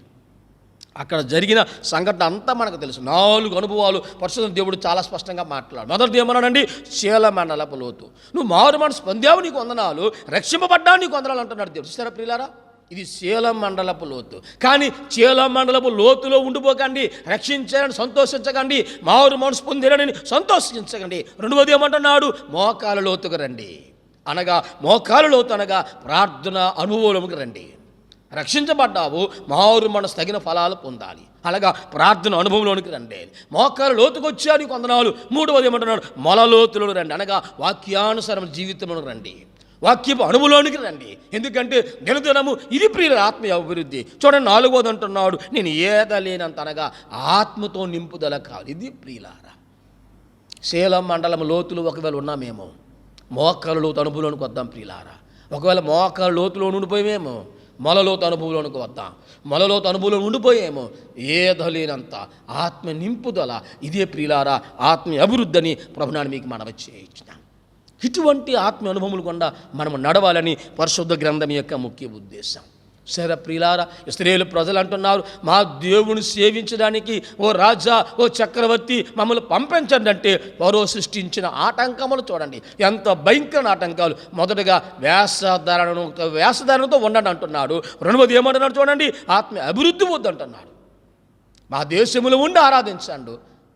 అక్కడ జరిగిన సంఘటన అంతా మనకు తెలుసు. 4 అనుభవాలు పరిశుద్ధ దేవుడు చాలా స్పష్టంగా మాట్లాడు. మొదటిది ఏమన్నాడండి, చీలమండలపు లోతు. నువ్వు మారు మనసు పొందావు, నీకు వందనాలు, రక్షింపబడ్డా నీకు వందనాలు అంటున్నాడు దేవుడు. చూసారా ప్రియులారా, ఇది చీలమండలపు లోతు. కానీ చీలమండలపు లోతులో ఉండిపోకండి, రక్షించాలని సంతోషించకండి, మారు మనసు పొందిరని సంతోషించకండి. రెండవది ఏమంటున్నాడు, మోకాల లోతుకు రండి. అనగా మోకాల లోతు అనగా ప్రార్థన అనుభవంలోకి రండి. రక్షించబడ్డావు, మారు మనసు తగిన ఫలాలు పొందాలి, అలాగా ప్రార్థన అనుభవంలోనికి రండి. మోకాలు లోతుకు వచ్చా నీకు వందనాలు. మూడవది ఏమంటున్నాడు, మొల లోతులో రండి. అనగా వాక్యానుసారం జీవితంలో రండి, వాక్యపు అనుభవంలోనికి రండి. ఎందుకంటే దినదినము ఇది ప్రియుల ఆత్మీయ అభివృద్ధి. చూడండి 4వది అంటున్నాడు, నేను ఏదలేనంత అనగా ఆత్మతో నింపుదల కాదు. ఇది ప్రియులారా శీలం మండలం లోతులు ఒకవేళ ఉన్నామేమో, మోకాలు లోతు అనుభవంలోనికి వద్దాం ప్రియులారా. ఒకవేళ మోకాలు లోతులో ఉండిపోయేమో మొలలోతు అనుభవంలోనికి వద్దాం. మొలలోతు అనుభవంలో ఉండిపోయేమో ఏదలేనంత ఆత్మ నింపుదల ఇదే ప్రియులారా ఆత్మీయ అభివృద్ధి అని ప్రభునాన్ని మీకు మనవి చేయించిన. ఇటువంటి ఆత్మ అనుభవములు గుండా మనము నడవాలని పరిశుద్ధ గ్రంథం యొక్క ముఖ్య ఉద్దేశం. సరే ప్రియులారా, ఇశ్రాయేలు ప్రజలు అంటున్నారు, మా దేవుని సేవించడానికి ఓ రాజా, ఓ చక్రవర్తి మమ్మల్ని పంపించండి అంటే ఫరో సృష్టించిన ఆటంకములు చూడండి ఎంత భయంకర ఆటంకాలు. మొదటగా వేషధారణతో ఉండండి అంటున్నాడు. రెండవది ఏమంటున్నాడు చూడండి, ఆత్మీయ అభివృద్ధి వద్దంటున్నాడు, మా దేశంలో ఉండి ఆరాధించండు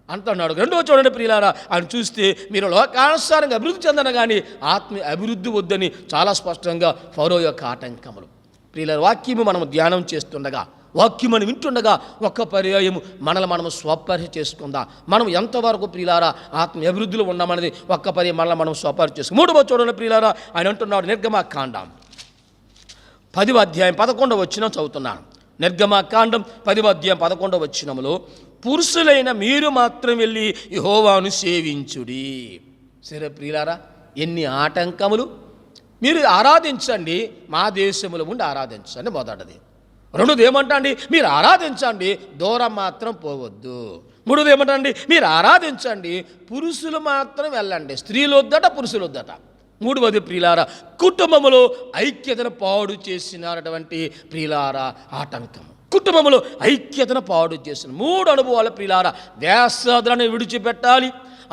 అంటున్నాడు. రెండవ చూడండి ప్రియులారా, ఆయన చూస్తే మీరు లోకానుసారంగా అభివృద్ధి చెందను కానీ ఆత్మీయ అభివృద్ధి వద్దని చాలా స్పష్టంగా ఫరో యొక్క ఆటంకములు. ప్రియులారా, వాక్యము మనం ధ్యానం చేస్తుండగా, వాక్యం మనం వింటుండగా ఒక్క పర్యాయము మనల్ని మనము స్వపరిచయం చేసుకుందాం. మనం ఎంతవరకు ప్రియులారా ఆత్మీయ అభివృద్ధిలో ఉన్నామనేది ఒక్క పర్యాయం మనల్ని మనం స్వపరిచయం చేసుకుందాం. మూడవ చూడండి ప్రియులారా, ఆయన అంటున్నాడు, నిర్గమకాండం 10:11 చదువుతున్నాను. నిర్గమకాండం 10:11 పురుషులైన మీరు మాత్రం వెళ్ళి యెహోవాను సేవించుడి. సరే ప్రియులారా, ఎన్ని ఆటంకములు. మీరు ఆరాధించండి, మా దేశంలో ఉండి ఆరాధించండి మొదటిది. రెండోది ఏమంటండి, మీరు ఆరాధించండి, దూరం మాత్రం పోవద్దు. మూడోది ఏమంటండి, మీరు ఆరాధించండి, పురుషులు మాత్రం వెళ్ళండి, స్త్రీలు వద్దట, పురుషులు వద్దట. మూడవది ప్రియులారా, కుటుంబంలో ఐక్యతను పాడు చేసినటువంటి ప్రియులారా ఆటంకం. కుటుంబంలో ఐక్యతను పాడు చేసిన 3 అనుభవాలు ప్రియులారా. వేషధారణను విడిచిపెట్టాలి,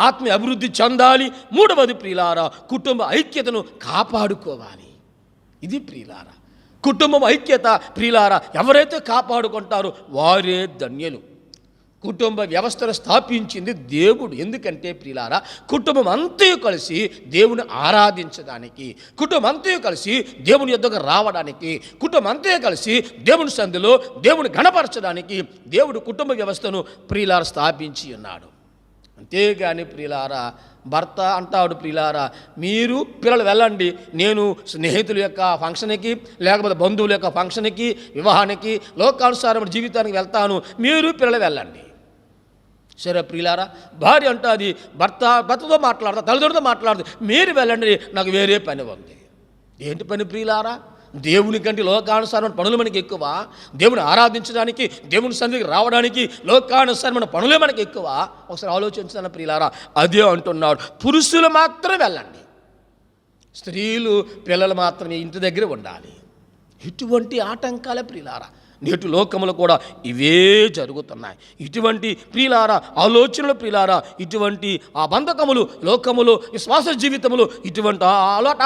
ఆత్మీయ అభివృద్ధి చెందాలి. మూడవది ప్రియులారా, కుటుంబ ఐక్యతను కాపాడుకోవాలి. ఇది ప్రియులారా కుటుంబం ఐక్యత. ప్రియులారా ఎవరైతే కాపాడుకుంటారో వారే ధన్యులు. కుటుంబ వ్యవస్థను స్థాపించింది దేవుడు. ఎందుకంటే ప్రియులారా కుటుంబం అంతా కలిసి దేవుని ఆరాధించడానికి, కుటుంబం అంతా కలిసి దేవుని యొద్దకు రావడానికి, కుటుంబం అంతా కలిసి దేవుని సంధిలో దేవుని ఘనపరచడానికి దేవుడు కుటుంబ వ్యవస్థను ప్రియులారా స్థాపించి ఉన్నాడు. అంతేగాని ప్రియులారా భర్త అంటాడు, ప్రియులారా మీరు పిల్లలు వెళ్ళండి, నేను స్నేహితుల యొక్క ఫంక్షన్కి లేకపోతే బంధువుల యొక్క ఫంక్షన్కి, వివాహానికి, లోకానుసారమైన జీవితానికి వెళ్తాను, మీరు పిల్లలు వెళ్ళండి. సరే ప్రియులారా, భార్య అంటుంది భర్తతో మాట్లాడతా, తల్లిదండ్రులతో మాట్లాడుతుంది, మీరు వెళ్ళండి, నాకు వేరే పని ఉంది. ఏంటి పని ప్రియులారా? దేవుని కంటే లోకానుసారమైన పనులు మనకి ఎక్కువ. దేవుని ఆరాధించడానికి, దేవుని సన్నిధికి రావడానికి లోకానుసారమైన పనులే మనకి ఎక్కువ. ఒకసారి ఆలోచించాను ప్రియులారా. అదే అంటున్నాడు, పురుషులు మాత్రం వెళ్ళండి, స్త్రీలు పిల్లలు మాత్రమే ఇంటి దగ్గర ఉండాలి. ఇటువంటి ఆటంకాలే ప్రియులారా నేటి లోకములు కూడా ఇవే జరుగుతున్నాయి. ఇటువంటి ప్రియులారా ఆలోచనలు ప్రియులారా, ఇటువంటి ఆ బంధకములు లోకములు, విశ్వాస జీవితములు, ఇటువంటి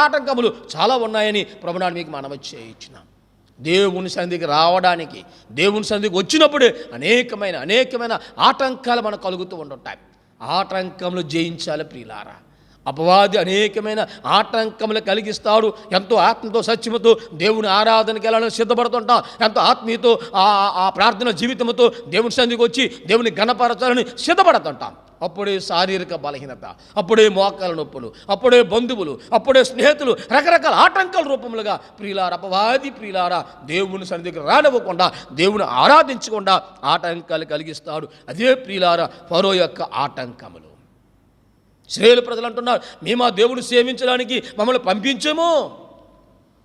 ఆటంకములు చాలా ఉన్నాయని ప్రభునాడు మీకు మనవి చేయించినాం. దేవుని సన్నిధికి రావడానికి, దేవుని సన్నిధికి వచ్చినప్పుడే అనేకమైన ఆటంకాలు మనకు కలుగుతూ ఉంటుంటాయి. ఆటంకములు జయించాలి ప్రియులారా. అపవాది అనేకమైన ఆటంకములు కలిగిస్తాడు. ఎంతో ఆత్మతో సత్యముతో దేవుని ఆరాధనకి వెళ్ళాలని సిద్ధపడుతుంటాం. ఎంతో ఆత్మీయతో ఆ ప్రార్థన జీవితంతో దేవుని సన్నిధికి వచ్చి దేవుని ఘనపరచాలని సిద్ధపడుతుంటాం. అప్పుడే శారీరక బలహీనత, అప్పుడే మోకాల నొప్పులు, అప్పుడే బంధువులు, అప్పుడే స్నేహితులు, రకరకాల ఆటంకాల రూపములుగా ప్రియులారా అపవాది ప్రియులారా దేవుని సన్నిధికి రానివ్వకుండా, దేవుని ఆరాధించకుండా ఆటంకాలు కలిగిస్తాడు. అదే ప్రియులారా ఫరో యొక్క ఆటంకములు. ఇశ్రాయేలు ప్రజలు అంటున్నారు, మేము ఆ దేవుని సేవించడానికి మమ్మల్ని పంపించము.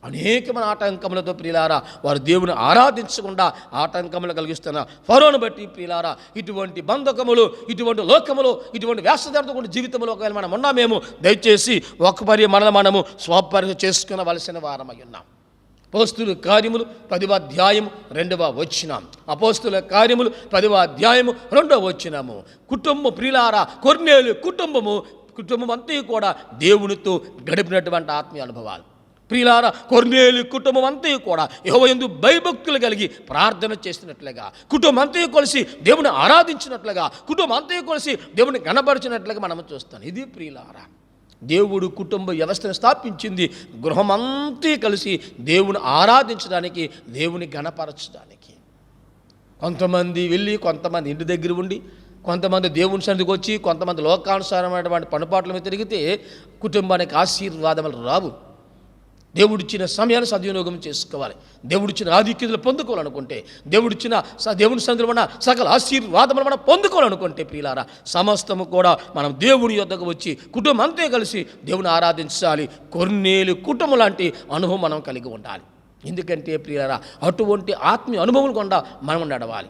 అనేకమైన ఆటంకములతో ప్రియులారా వారు దేవుని ఆరాధించకుండా ఆటంకములు కలిగిస్తున్న ఫరోను బట్టి ప్రియులారా ఇటువంటి బంధకములు, ఇటువంటి లోకములు, ఇటువంటి వేషధారణ జీవితంలో ఒకవేళ మనం ఉన్నామేమో దయచేసి ఒక్కపరి మనము స్వపరిశ చేసుకునవలసిన వారమై ఉన్నాం. అపోస్తుల కార్యములు 10వ అధ్యాయము 2వ వచనం. అపోస్తుల కార్యములు 10వ అధ్యాయము 2వ వచనము. కుటుంబం ప్రియులారా, కొర్నేలు కుటుంబం అంతా కూడా దేవునితో గడిపినటువంటి ఆత్మీయ అనుభవాలు. ప్రియులారా కొర్నేలు కుటుంబం అంతా కూడా యెహోవా యందు భయభక్తులు కలిగి ప్రార్థన చేసినట్లుగా, కుటుంబం అంతా కలిసి దేవుని ఆరాధించినట్లుగా, కుటుంబం అంతా కలిసి దేవుని గణపరిచినట్లుగా మనం చూస్తాం. ఇది ప్రియులారా దేవుడు కుటుంబ వ్యవస్థను స్థాపించింది గృహమంతా కలిసి దేవుని ఆరాధించడానికి, దేవుని గణపరచడానికి. కొంతమంది వెళ్ళి, కొంతమంది ఇంటి దగ్గర ఉండి, కొంతమంది దేవుని సన్నిధికి వచ్చి, కొంతమంది లోకానుసారమైనటువంటి పనుపాట్ల మీద తిరిగితే కుటుంబానికి ఆశీర్వాదములు రావు. దేవుడిచ్చిన సమయాన్ని సద్వినియోగం చేసుకోవాలి. దేవుడిచ్చిన ఆధిక్యతలు పొందుకోవాలనుకుంటే, దేవుని సన్నిధిలో ఉన్న సకల ఆశీర్వాదములు మనం పొందుకోవాలనుకుంటే ప్రియులారా సమస్తము కూడా మనం దేవుని యొద్దకు వచ్చి కుటుంబం అంతే కలిసి దేవుని ఆరాధించాలి. కొర్నేలు కుటుంబం లాంటి అనుభవం మనం కలిగి ఉండాలి. ఎందుకంటే ప్రియులారా అటువంటి ఆత్మీయ అనుభవం కూడా మనం నడవాలి.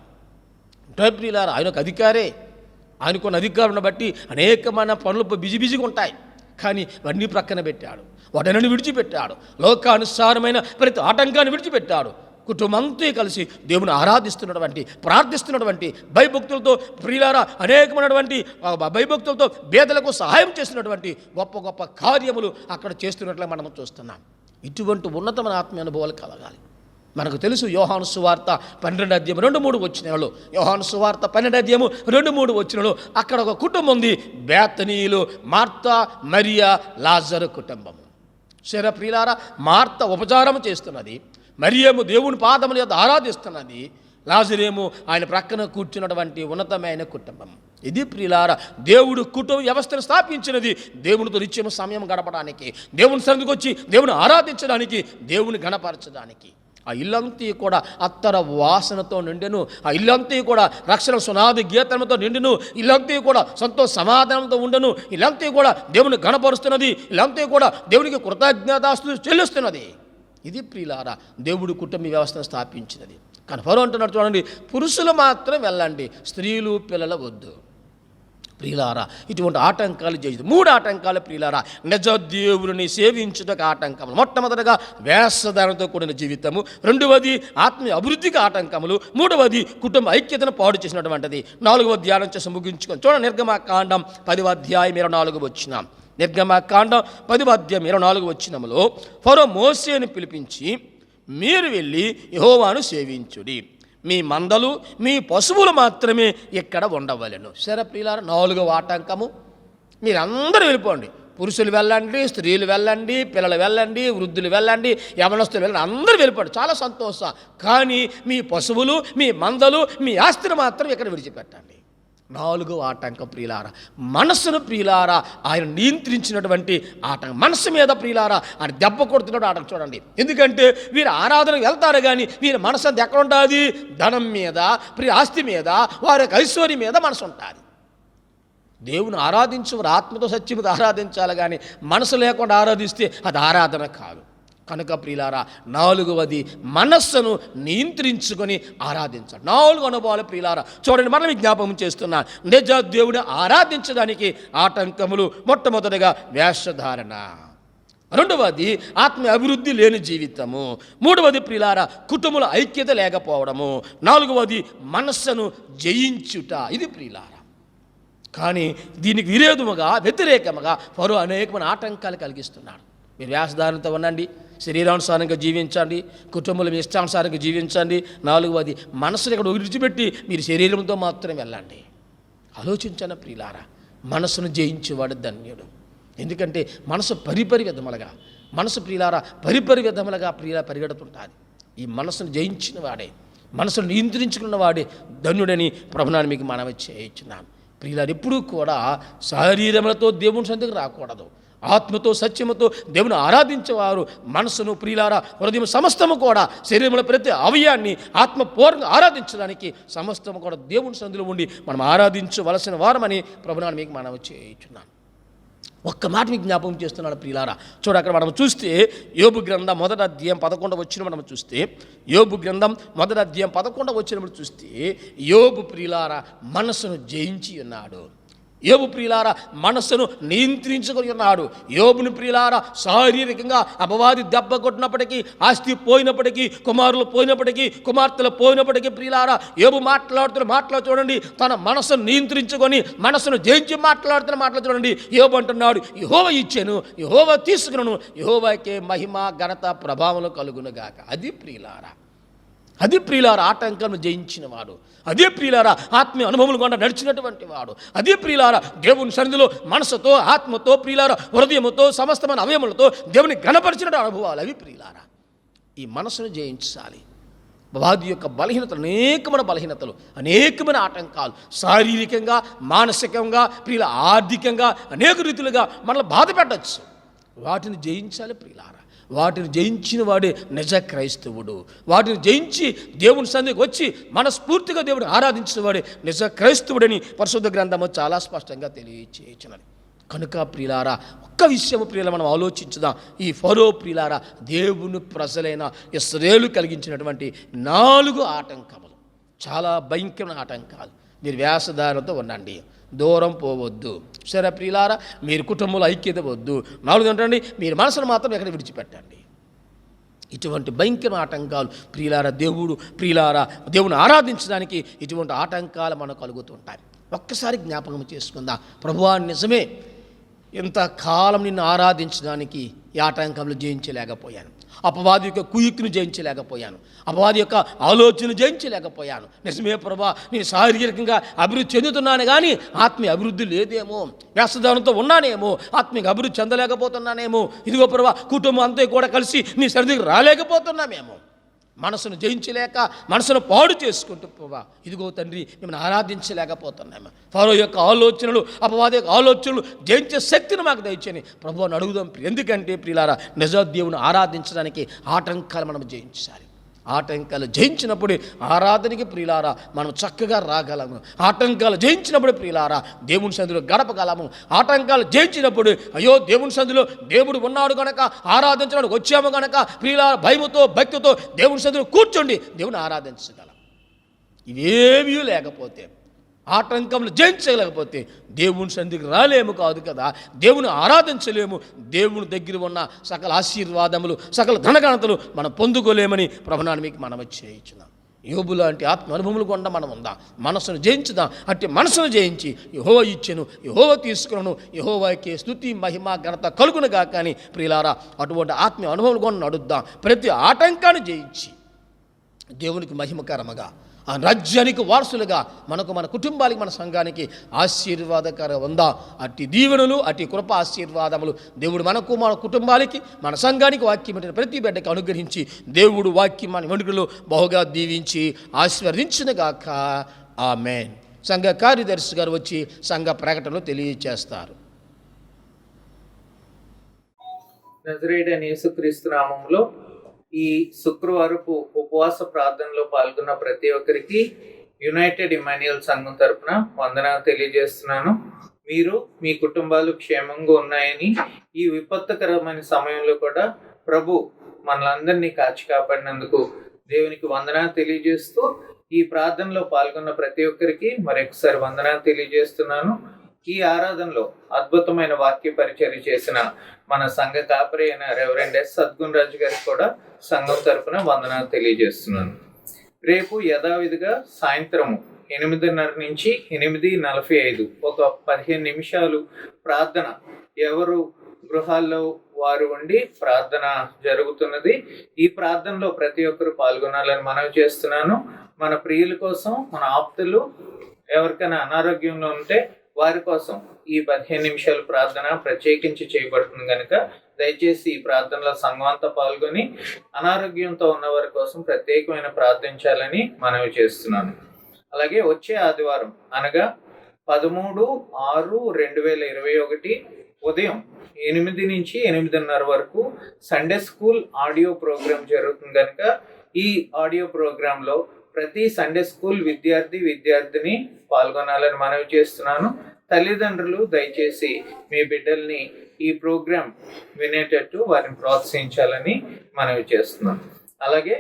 అంటే ప్రియులారా ఆయన ఒక అధికారే, ఆయనకున్న అధికారులను బట్టి అనేకమైన పనులు బిజీగా ఉంటాయి. కానీ అవన్నీ ప్రక్కన పెట్టాడు, వాటన్ని విడిచిపెట్టాడు, లోకానుసారమైన ప్రతి ఆటంకాన్ని విడిచిపెట్టాడు. కుటుంబంతో కలిసి దేవుని ఆరాధిస్తున్నటువంటి, ప్రార్థిస్తున్నటువంటి భయభక్తులతో ప్రియులారా అనేకమైనటువంటి భయభక్తులతో పేదలకు సహాయం చేస్తున్నటువంటి గొప్ప గొప్ప కార్యములు అక్కడ చేస్తున్నట్లుగా మనం చూస్తున్నాం. ఇటువంటి ఉన్నతమైన ఆత్మీయ అనుభవాలు కలగాలి. మనకు తెలుసు యోహాను సువార్త 12వ అధ్యాయం 2-3 వచనాలు. యోహాను సువార్త 12వ అధ్యాయం 2-3 వచనాలు అక్కడ ఒక కుటుంబం ఉంది, బేతనీయులు, మార్తా, మరియా, లాజరు కుటుంబము. సరే ప్రియులారా మార్త ఉపచారం చేస్తున్నది, మరియేమో దేవుని పాదముల యొద్ద ఆరాధిస్తున్నది, లాజరేమో ఆయన ప్రక్కన కూర్చున్నటువంటి ఉన్నతమైన కుటుంబం. ఇది ప్రియులారా దేవుడు కుటుంబ వ్యవస్థను స్థాపించినది దేవునితో నిత్యం సమయం గడపడానికి, దేవుని సన్నిధికి వచ్చి దేవుని ఆరాధించడానికి, దేవుని గణపరచడానికి. ఆ ఇల్లంతా కూడా అత్తర వాసనతో నిండెను, ఆ ఇల్లంతా కూడా రక్షణ సునాది గీతముతో నిండును, ఇల్లంతా కూడా సంతోష సమాధానంతో ఉండను, ఇల్లంతా కూడా దేవుని గణపరుస్తున్నది, ఇల్లంతా కూడా దేవునికి కృతజ్ఞతాస్తుతులు చెల్లిస్తున్నది. ఇది ప్రియులారా దేవుడు కుటుంబ వ్యవస్థను స్థాపించినది. కానీ ఫరో అంటున్నాడు చూడండి, పురుషులు మాత్రం వెళ్ళండి, స్త్రీలు పిల్లలు వద్దు. ప్రియులారా ఇటువంటి ఆటంకాలు చేసి 3 ఆటంకాలు ప్రియులారా నిజ దేవుని సేవించుటకు ఆటంకములు. మొట్టమొదటిగా వేషధారణతో కూడిన జీవితము, 2వది ఆత్మీయ అభివృద్ధికి ఆటంకములు, 3వది కుటుంబ ఐక్యతను పాడు చేసినటువంటిది. 4వ ధ్యానం చేసి ముగించుకొని చూడండి నిర్గమకాండం 10వ అధ్యాయం 24 వచనం. నిర్గమకాండం 10వ అధ్యాయం 24 వచనములో ఫరో మోషేను పిలిపించి మీరు వెళ్ళి యెహోవాను సేవించుడి, మీ మందలు మీ పశువులు మాత్రమే ఇక్కడ ఉండవలెను. సరే ప్రియులారా 4వ ఆటంకము, మీరందరూ వెళ్ళిపోండి, పురుషులు వెళ్ళండి, స్త్రీలు వెళ్ళండి, పిల్లలు వెళ్ళండి, వృద్ధులు వెళ్ళండి, యవనస్తులు వెళ్ళండి, అందరూ వెళ్ళిపోండి, చాలా సంతోషం. కానీ మీ పశువులు, మీ మందలు, మీ ఆస్తిని మాత్రం ఇక్కడ విడిచిపెట్టండి. 4వ ఆటంకం ప్రియులారా, మనస్సును ప్రియులారా ఆయన నియంత్రించినటువంటి ఆటంకం. మనస్సు మీద ప్రియులారా ఆయన దెబ్బ కొడుతున్నాడు ఆటంకం. చూడండి, ఎందుకంటే వీరు ఆరాధనకు వెళ్తారు కానీ వీరి మనసు అంతా ఎక్కడ ఉంటుంది? ధనం మీద, ఆస్తి మీద, వారి యొక్క ఐశ్వర్యం మీద మనసు ఉంటుంది. దేవుని ఆరాధించు, ఆత్మతో సత్యముతో ఆరాధించాలి కానీ మనసు లేకుండా ఆరాధిస్తే అది ఆరాధన కాదు. కనుక ప్రియులారా 4వది మనస్సును నియంత్రించుకొని ఆరాధించాలి. 4 అనుభవాలు ప్రియులారా చూడండి, మనం జ్ఞాపకం చేస్తున్నాను. నిజ దేవుని ఆరాధించడానికి ఆటంకములు: మొట్టమొదటిగా వేషధారణ, 2వది ఆత్మ అభివృద్ధి లేని జీవితము, 3వది ప్రియులారా కుటుంబల ఐక్యత లేకపోవడము, 4వది మనస్సును జయించుట. ఇది ప్రియులారా. కానీ దీనికి విరోధముగా, వ్యతిరేకముగా ఫరో అనేకమైన ఆటంకాలు కలిగిస్తున్నాడు. మీరు వేషధారణతో ఉండండి, శరీరానుసారంగా జీవించండి, కుటుంబంలో ఇష్టానుసారంగా జీవించండి. 4వది మనసును ఇక్కడ విడిచిపెట్టి మీరు శరీరంతో మాత్రం వెళ్ళండి. ఆలోచించండి ప్రియులారా, మనసును జయించేవాడు ధన్యుడు. ఎందుకంటే మనసు పరిపరి విధములుగా, మనసు ప్రియులారా పరిపరి విధములుగా పరిగెడుతుంటుంది. ఈ మనసును జయించిన వాడే, మనసును నియంత్రించుకున్న వాడే ధన్యుడని ప్రభునాన్ని మీకు మనవి చేయించున్నాను. ప్రియులారు ఎప్పుడూ కూడా శరీరములతో దేవుని సన్నిధికి రాకూడదు. ఆత్మతో సత్యముతో దేవుని ఆరాధించేవారు మనసును ప్రియులారా హృదయం సమస్తము కూడా, శరీరంలో ప్రతి అవయాన్ని ఆత్మపూర్ణంగా ఆరాధించడానికి సమస్తము కూడా దేవుని సన్నిధిలో ఉండి మనం ఆరాధించవలసిన వారమని ప్రభునాన్ని మీకు మనవి చేయించున్నాను. ఒక్క మాట మీకు జ్ఞాపకం చేస్తున్నాడు ప్రియులారా. చూడ అక్కడ మనం చూస్తే యోబు గ్రంథం 1వ అధ్యాయం 11వ వచనం మనం చూస్తే, యోబు గ్రంథం 1వ అధ్యాయం 11వ వచనం చూస్తే యోబు ప్రియులారా మనస్సును జయించి ఉన్నాడు. యోబు ప్రియులారా మనస్సును నియంత్రించుకొని ఉన్నాడు. యోబుని ప్రియులారా శారీరకంగా అపవాది దెబ్బ కొట్టినప్పటికీ, ఆస్తి పోయినప్పటికీ, కుమారులు పోయినప్పటికీ, కుమార్తెలు పోయినప్పటికీ ప్రియులారా యోబు మాట్లాడుతున్న మాటలు చూడండి, తన మనస్సును నియంత్రించుకొని మనస్సును జయించి మాట్లాడుతున్న మాటలు చూడండి. యోబు అంటున్నాడు, యెహోవా ఇచ్చెను, యెహోవా తీసుకును, యెహోవాకే మహిమ ఘనత ప్రభావం కలుగునుగాక. అది ప్రియులారా, అది ప్రియులారా ఆటంకాలను జయించిన వాడు, అదే ప్రియులారా ఆత్మీయ అనుభవములు గుండా నడిచినటువంటి వాడు, అదే ప్రియులారా దేవుని సన్నిధిలో మనసుతో, ఆత్మతో, ప్రియులారా హృదయముతో, సమస్తమైన అవయములతో దేవుని ఘనపరిచిన అనుభవాలు అవి ప్రియులారా. ఈ మనసును జయించాలి. వాది యొక్క బలహీనతలు, అనేకమైన బలహీనతలు, అనేకమైన ఆటంకాలు, శారీరకంగా, మానసికంగా, ప్రియుల ఆర్థికంగా అనేక రీతులుగా మనల్ని బాధ పెట్టచ్చు. వాటిని జయించాలి ప్రియులారా. వాటిని జయించిన వాడే నిజ క్రైస్తవుడు. వాటిని జయించి దేవుని సన్నిధికి వచ్చి మనస్ఫూర్తిగా దేవుడిని ఆరాధించిన వాడే నిజ క్రైస్తవుడని పరిశుద్ధ గ్రంథము చాలా స్పష్టంగా తెలియచేయించినది. కనుక ప్రియులారా ఒక్క విషయము ప్రియుల మనం ఆలోచించుదాం. ఈ ఫరో ప్రియులారా దేవుని ప్రజలైన ఇశ్రాయేలు కలిగించినటువంటి 4 ఆటంకములు, చాలా భయంకరమైన ఆటంకాలు. మీరు వేషధారణతో ఉండండి, దూరం పోవద్దు. సరే ప్రియులారా, మీరు కుటుంబంలో ఐక్యత వద్దు. 4 ఏంటండి, మీరు మనసును మాత్రం ఎక్కడ విడిచిపెట్టండి. ఇటువంటి భయంకర ఆటంకాలు ప్రియులారా దేవుని ఆరాధించడానికి ఇటువంటి ఆటంకాలు మనకు కలుగుతుంటాయి. ఒక్కసారి జ్ఞాపకం చేసుకుందాం, ప్రభువా నిజమే ఇంతకాలం నిన్ను ఆరాధించడానికి ఈ ఆటంకంలో జయించలేకపోయాను, అపవాది యొక్క కుయుక్తిని జయించలేకపోయాను, అపవాది యొక్క ఆలోచనను జయించలేకపోయాను. నిజమే ప్రభా, నేను శారీరకంగా అభివృద్ధి చెందుతున్నాను కానీ ఆత్మీయ అభివృద్ధి లేదేమో, వ్యస్తదానంతో ఉన్నానేమో, ఆత్మీయ అభివృద్ధి చెందలేకపోతున్నానేమో. ఇదిగో ప్రభా, కుటుంబం అంతా కూడా కలిసి నీ సరిదికి రాలేకపోతున్నామేమో. మనసును జయించలేక మనసును పాడు చేసుకుంటూ ప్రభా ఇదిగో తండ్రి మిమ్మల్ని ఆరాధించలేకపోతున్నాము. ఫరో యొక్క ఆలోచనలు, అపవాది యొక్క ఆలోచనలు జయించే శక్తిని మాకు దయచేయని ప్రభువుని అడుగుదాం. ఎందుకంటే ప్రియులారా నిజ దేవుని ఆరాధించడానికి ఆటంకాలు మనం జయించాలి. ఆటంకాలు జయించినప్పుడు ఆరాధనకి ప్రియులారా మనం చక్కగా రాగలము. ఆటంకాలు జయించినప్పుడు ప్రియులారా దేవుని సన్నిధిలో గడపగలము. ఆటంకాలు జయించినప్పుడు అయ్యో దేవుని సన్నిధిలో దేవుడు ఉన్నాడు కనుక ఆరాధించడానికి వచ్చాము కనుక ప్రియులారా భయముతో, భక్తితో దేవుని సన్నిధిలో కూర్చోండి, దేవుని ఆరాధించగలం. ఇవేమీ లేకపోతే, ఆటంకములు జయించలేకపోతే దేవుని సన్నిధికి రాలేము కాదు కదా, దేవుని ఆరాధించలేము. దేవుని దగ్గర ఉన్న సకల ఆశీర్వాదములు, సకల ధనగణతలు మనం పొందుకోలేమని ప్రభునాన్ని మీకు మనం చేయించున్నాం. యోబు లాంటి ఆత్మ అనుభవములు కూడా మనం ఉందాం, మనసును జయించుదాం. అట్టి మనసును జయించి యెహోవా ఇచ్చెను, యెహోవా తీసుకును, యెహోవాకే స్తుతి మహిమ ఘనత కలుగునుగా. కానీ ప్రియులారా అటువంటి ఆత్మీయ అనుభవములు కూడా నడుద్దాం. ప్రతి ఆటంకాన్ని జయించి దేవునికి మహిమకరముగా, ఆ రాజ్యానికి వారసులుగా మనకు, మన కుటుంబానికి, మన సంఘానికి ఆశీర్వాదకరంగా ఉందా. అట్టి దీవెనలు, అట్టి కృప ఆశీర్వాదములు దేవుడు మనకు, మన కుటుంబాలకి, మన సంఘానికి వాక్యం పెట్టిన ప్రతి బిడ్డకి అనుగ్రహించి దేవుడు వాక్యం మన వెనుకలో బహుగా దీవించి ఆశీర్వదించునుగాక. ఆమేన్. సంఘ కార్యదర్శి గారు వచ్చి సంఘ ప్రకటనలు తెలియజేస్తారు. నజరేయుడైన యేసుక్రీస్తు నామములో ఈ శుక్రవారపు ఉపవాస ప్రార్థనలో పాల్గొన్న ప్రతి ఒక్కరికి యునైటెడ్ ఇమాన్యుయల్ సంఘం తరపున వందనాలు తెలియజేస్తున్నాను. మీరు మీ కుటుంబాలు క్షేమంగా ఉన్నాయని, ఈ విపత్తుకరమైన సమయంలో కూడా ప్రభు మనలందరినీ కాచి కాపాడినందుకు దేవునికి వందనాలు తెలియజేస్తూ, ఈ ప్రార్థనలో పాల్గొన్న ప్రతి ఒక్కరికి మరొకసారి వందనాలు తెలియజేస్తున్నాను. ఈ ఆరాధనలో అద్భుతమైన వాక్య పరిచర్య చేసిన మన సంఘ కాపరి అయిన రెవరెండ్ ఎస్ సద్గుణ్ రాజు గారికి కూడా సంఘం తరపున వందనాలు తెలియజేస్తున్నాను. రేపు యథావిధిగా సాయంత్రము 8:30 నుంచి 8:45 ఒక 15 నిమిషాలు ప్రార్థన, ఎవరు గృహాల్లో వారు ఉండి ప్రార్థన జరుగుతున్నది. ఈ ప్రార్థనలో ప్రతి ఒక్కరు పాల్గొనాలని మనవి చేస్తున్నాను. మన ప్రియుల కోసం, మన ఆప్తులు ఎవరికైనా అనారోగ్యంలో ఉంటే వారి కోసం ఈ 15 నిమిషాల ప్రార్థన ప్రత్యేకించి చేయబడుతుంది కనుక దయచేసి ఈ ప్రార్థనలో సంఘం అంతా పాల్గొని అనారోగ్యంతో ఉన్న వారి కోసం ప్రత్యేకమైన ప్రార్థించాలని మనవి చేస్తున్నాను. అలాగే వచ్చే ఆదివారం అనగా 13/6/2021 ఉదయం 8 నుంచి 8:30 వరకు సండే స్కూల్ ఆడియో ప్రోగ్రాం జరుగుతుంది కనుక ఈ ఆడియో ప్రోగ్రాంలో ప్రతి సండే స్కూల్ విద్యార్థిని పాల్గొనాలని మనవి చేస్తున్నాను. తల్లిదండ్రులు దయచేసి మీ బిడ్డల్ని ఈ ప్రోగ్రాం వినేటట్టు వారిని ప్రోత్సహించాలని మనవి చేస్తున్నాను. అలాగే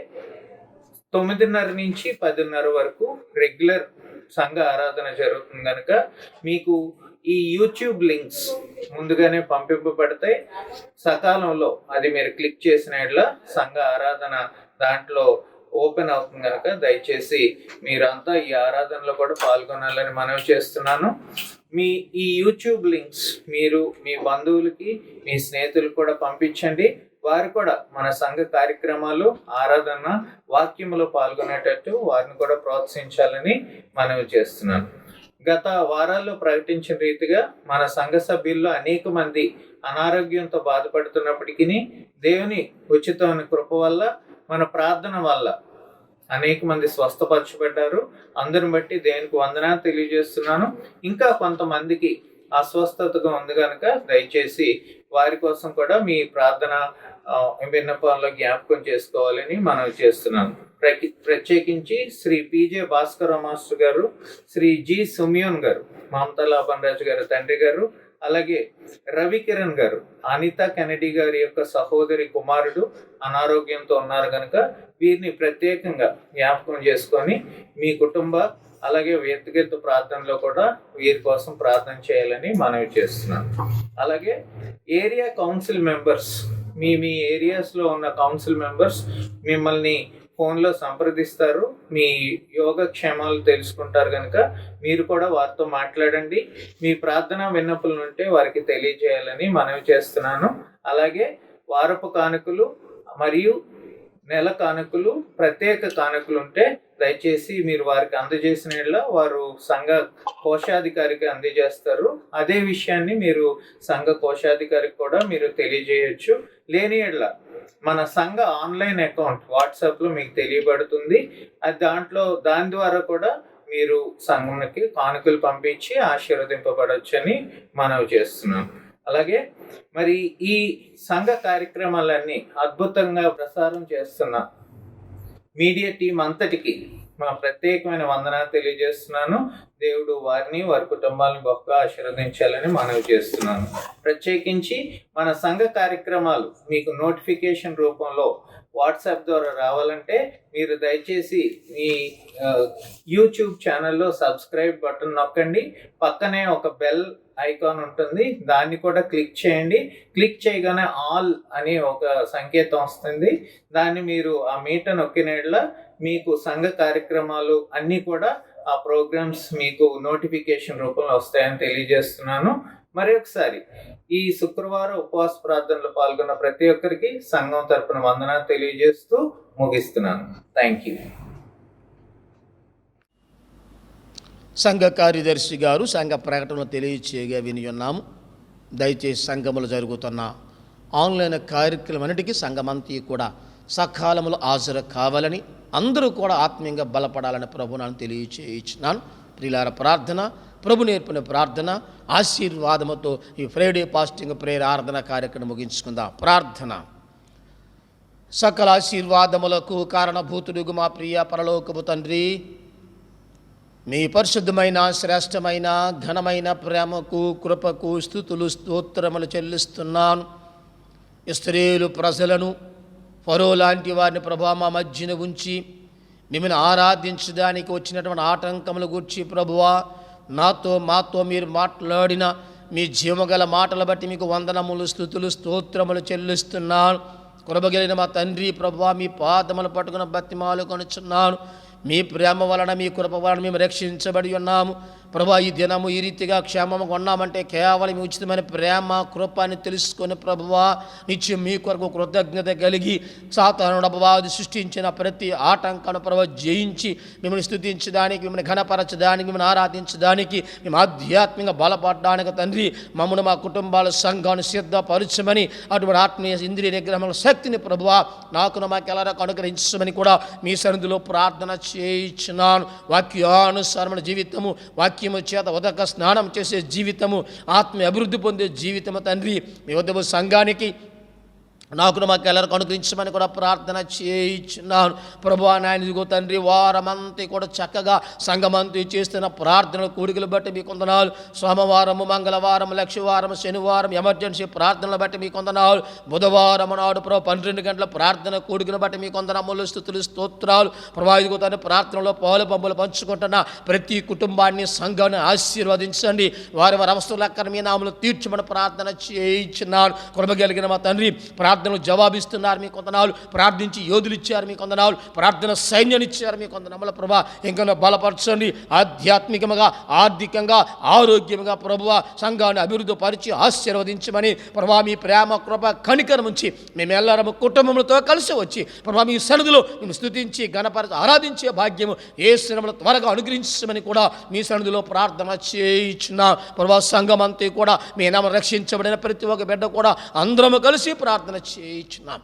9:30 నుంచి 10:30 వరకు రెగ్యులర్ సంఘ ఆరాధన జరుగుతుంది కనుక మీకు ఈ యూట్యూబ్ లింక్స్ ముందుగానే పంపింపబడతాయి. సకాలంలో అది మీరు క్లిక్ చేసిన యెడల సంఘ ఆరాధన దాంట్లో ఓపెన్ అవుతుంది కనుక దయచేసి మీరంతా ఈ ఆరాధనలో కూడా పాల్గొనాలని మనవి చేస్తున్నాను. మీ ఈ యూట్యూబ్ లింక్స్ మీరు మీ బంధువులకి, మీ స్నేహితులకు కూడా పంపించండి. వారు కూడా మన సంఘ కార్యక్రమాలు, ఆరాధన, వాక్యములో పాల్గొనేటట్టు వారిని కూడా ప్రోత్సహించాలని మనవి చేస్తున్నాను. గత వారాల్లో ప్రకటించిన రీతిగా మన సంఘ సభ్యుల్లో అనేక మంది అనారోగ్యంతో బాధపడుతున్నప్పటికీ దేవుని ఉచితమైన కృప వల్ల, మన ప్రార్థన వల్ల అనేక మంది స్వస్థపరచబడ్డారు. అందరిని బట్టి దేవునికి వందనాలు తెలియజేస్తున్నాను. ఇంకా కొంతమందికి అస్వస్థతగా ఉంది కనుక దయచేసి వారి కోసం కూడా మీ ప్రార్థన విన్నపంలో జ్ఞాపకం చేసుకోవాలని మనవి చేస్తున్నాను. ప్రత్యేకించి శ్రీ పిజే భాస్కర మాస్టర్ గారు, శ్రీ జి సుమియోన్ గారు, మమతా లాభన్ రాజు గారు తండ్రి గారు, అలాగే రవికిరణ్ గారు, అనితా కెనడీ గారి యొక్క సహోదరి కుమారుడు అనారోగ్యంతో ఉన్నారు కనుక వీరిని ప్రత్యేకంగా జ్ఞాపకం చేసుకొని మీ కుటుంబ అలాగే వ్యక్తిగత ప్రార్థనలో కూడా వీరి కోసం ప్రార్థన చేయాలని మనవి చేస్తున్నాను. అలాగే ఏరియా కౌన్సిల్ మెంబర్స్, మీ ఏరియాస్లో ఉన్న కౌన్సిల్ మెంబర్స్ మిమ్మల్ని ఫోన్లో సంప్రదిస్తారు, మీ యోగక్షేమాలు తెలుసుకుంటారు కనుక మీరు కూడా వారితో మాట్లాడండి. మీ ప్రార్థనా విన్నపలు ఉంటే వారికి తెలియజేయాలని మనవి చేస్తున్నాను. అలాగే వారపు కానుకలు మరియు నెల కానుకలు, ప్రత్యేక కానుకలు ఉంటే దయచేసి మీరు వారికి అందజేసిన యెడల వారు సంఘ కోశాధికారికి అందజేస్తారు. అదే విషయాన్ని మీరు సంఘ కోశాధికారికి కూడా మీరు తెలియజేయచ్చు. లేని యెడల మన సంఘ ఆన్లైన్ అకౌంట్ వాట్సాప్లో మీకు తెలియబడుతుంది. అది దాని ద్వారా కూడా మీరు సంఘంకి కానుకలు పంపించి ఆశీర్వదింపబడవచ్చు అని మనవి చేస్తున్నాను. అలాగే మరి ఈ సంఘ కార్యక్రమాలన్నీ అద్భుతంగా ప్రసారం చేస్తున్న మీడియా టీం అంతటికి మా ప్రత్యేకమైన వందనాలు తెలియజేస్తున్నాను. దేవుడు వారిని, వారి కుటుంబాలను గొప్పగా ఆశీర్వదించాలని మనవి చేస్తున్నాను. ప్రత్యేకించి మన సంఘ కార్యక్రమాలు మీకు నోటిఫికేషన్ రూపంలో వాట్సాప్ ద్వారా రావాలంటే మీరు దయచేసి మీ యూట్యూబ్ ఛానల్లో సబ్స్క్రైబ్ బటన్ నొక్కండి. పక్కనే ఒక బెల్ ఐకాన్ ఉంటుంది, దాన్ని కూడా క్లిక్ చేయండి. క్లిక్ చేయగానే ఆల్ అనే ఒక సంకేతం వస్తుంది. దాన్ని మీరు ఆ మీట నొక్కిన యెడల మీకు సంఘ కార్యక్రమాలు అన్నీ కూడా ఆ ప్రోగ్రామ్స్ మీకు నోటిఫికేషన్ రూపంలో వస్తాయని తెలియజేస్తున్నాను. మరి ఒకసారి ఈ శుక్రవారం ఉపవాస ప్రార్థనలో పాల్గొన్న ప్రతి ఒక్కరికి సంఘం తరపున వందనాలు తెలియజేస్తూ ముగిస్తున్నాను. Thank you. సంఘ కార్యదర్శి గారు సంఘ ప్రకటనలు తెలియచేయగా విని ఉన్నాము. దయచేసి సంఘములు జరుగుతున్న ఆన్లైన్ కార్యక్రమాన్నిటికీ సంఘమంతా కూడా సకాలంలో హాజరు కావాలని, అందరూ కూడా ఆత్మీయంగా బలపడాలని ప్రభువును తెలియచేయించున్నాను. ప్రియులార ప్రార్థన, ప్రభు నేర్పిన ప్రార్థన ఆశీర్వాదముతో ఈ ఫ్రైడే ఫాస్టింగ్ ప్రేయర్ ఆరాధన కార్యక్రమం ముగించుకుందాం. ప్రార్థన. సకల ఆశీర్వాదములకు కారణభూతుడుగు మా ప్రియ పరలోకపు తండ్రి, మీ పరిశుద్ధమైన శ్రేష్టమైన ఘనమైన ప్రేమకు కృపకు స్తుతులు స్తోత్రములు చెల్లిస్తున్నాను. ఇశ్రాయేలు ప్రజలను ఫరో లాంటి వారిని ప్రభా మా మధ్యన ఉంచి మిమ్మల్ని ఆరాధించడానికి వచ్చినటువంటి ఆటంకముల గురించి ప్రభువా మాతో మీరు మాట్లాడిన మీ జీవగల మాటలు బట్టి మీకు వందనములు స్తుతులు స్తోత్రములు చెల్లిస్తున్నాను. కృపగలిగిన మా తండ్రి ప్రభువా, మీ పాదములు పట్టుకున్న బతిమాలు కొనుచున్నాను. మీ ప్రేమ వలన, మీ కృప వలన మేము రక్షించబడి ఉన్నాము ప్రభా. ఈ దినము ఈ రీతిగా క్షేమంగా ఉన్నామంటే కేవలం ఉచితమైన ప్రేమ కృపాన్ని తెలుసుకొని ప్రభువా, నిత్యం మీ కొరకు కృతజ్ఞత కలిగి సాతానుడు అపవాది సృష్టించిన ప్రతి ఆటంకాన్ని ప్రభావ జయించి మిమ్మల్ని స్తుతించడానికి, మిమ్మల్ని ఘనపరచడానికి, మిమ్మల్ని ఆరాధించడానికి, మేము ఆధ్యాత్మికంగా బలపడడానికి తండ్రి మమ్మల్ని మా కుటుంబాల సంఘాన్ని సిద్ధపరచమని, అటువంటి ఆత్మీయ ఇంద్రియ నిగ్రహముల శక్తిని ప్రభువా నాకును మాకెల్లరకు అనుగ్రహించమని కూడా మీ సన్నిధిలో ప్రార్థన చేయించున్నాను. వాక్యానుసారమైన జీవితము, వాక్యము చేత ఉదక స్నానం చేసే జీవితము, ఆత్మ అభివృద్ధి పొందే జీవితము తండ్రి మీ వద్ద సంఘానికి నాకును మాకెల్లరకు అనుగ్రహించమని కూడా ప్రార్థన చేయించున్నాను. ప్రభువా నాయన ఇదిగో తండ్రి, వారమంతా కూడా చక్కగా సంఘమంతా చేస్తున్న ప్రార్థనల కోరికలు బట్టి మీకు వందనాలు. సోమవారము, మంగళవారం, లక్షవారం, శనివారం ఎమర్జెన్సీ ప్రార్థనలు బట్టి మీకు వందనాలు. బుధవారం నాడు ప్రభు 12 గంటల ప్రార్థన కోరికలు బట్టి మీకు వందనములు స్తుతులు స్తోత్రాలు. ప్రభా ఇదిగో తండ్రి, ప్రార్థనలో పాలు పంపులు పంచుకుంటున్న ప్రతి కుటుంబాన్ని సంఘాన్ని ఆశీర్వదించండి. వారి అవసరాల అక్కడ మీ నామములు తీర్చమని ప్రార్థన చేయించున్నాను. కృపగలిగిన మా తండ్రి, ప్రార్థనలు జవాబిస్తున్నారు మీకు వందనాలు. ప్రార్థించి యోధులు ఇచ్చారు మీకు వందనాలు. ప్రార్థన సైన్యాన్ని ఇచ్చారు మీకు వందనముల ప్రభా. ఇంకా బలపరచండి. ఆధ్యాత్మికంగా, ఆర్థికంగా, ఆరోగ్యంగా ప్రభువా సంఘాన్ని అభివృద్ధి పరిచి ఆశీర్వదించమని ప్రభా మీ ప్రేమ కృప కనికరం ఉంచి మేమెల్లరము కుటుంబములతో కలిసి వచ్చి ప్రభా మీ సన్నిధిలో మేము స్తుతించి ఘనపరచి ఆరాధించే భాగ్యము యేసునామములో త్వరగా అనుగ్రహించమని కూడా మీ సన్నిధిలో ప్రార్థన చేయించున్నా. ప్రభా సంఘం అంతా కూడా మీ నామమున రక్షించబడిన ప్రతి ఒక్క బిడ్డ కూడా అందరము కలిసి ప్రార్థన చేయించున్నాం.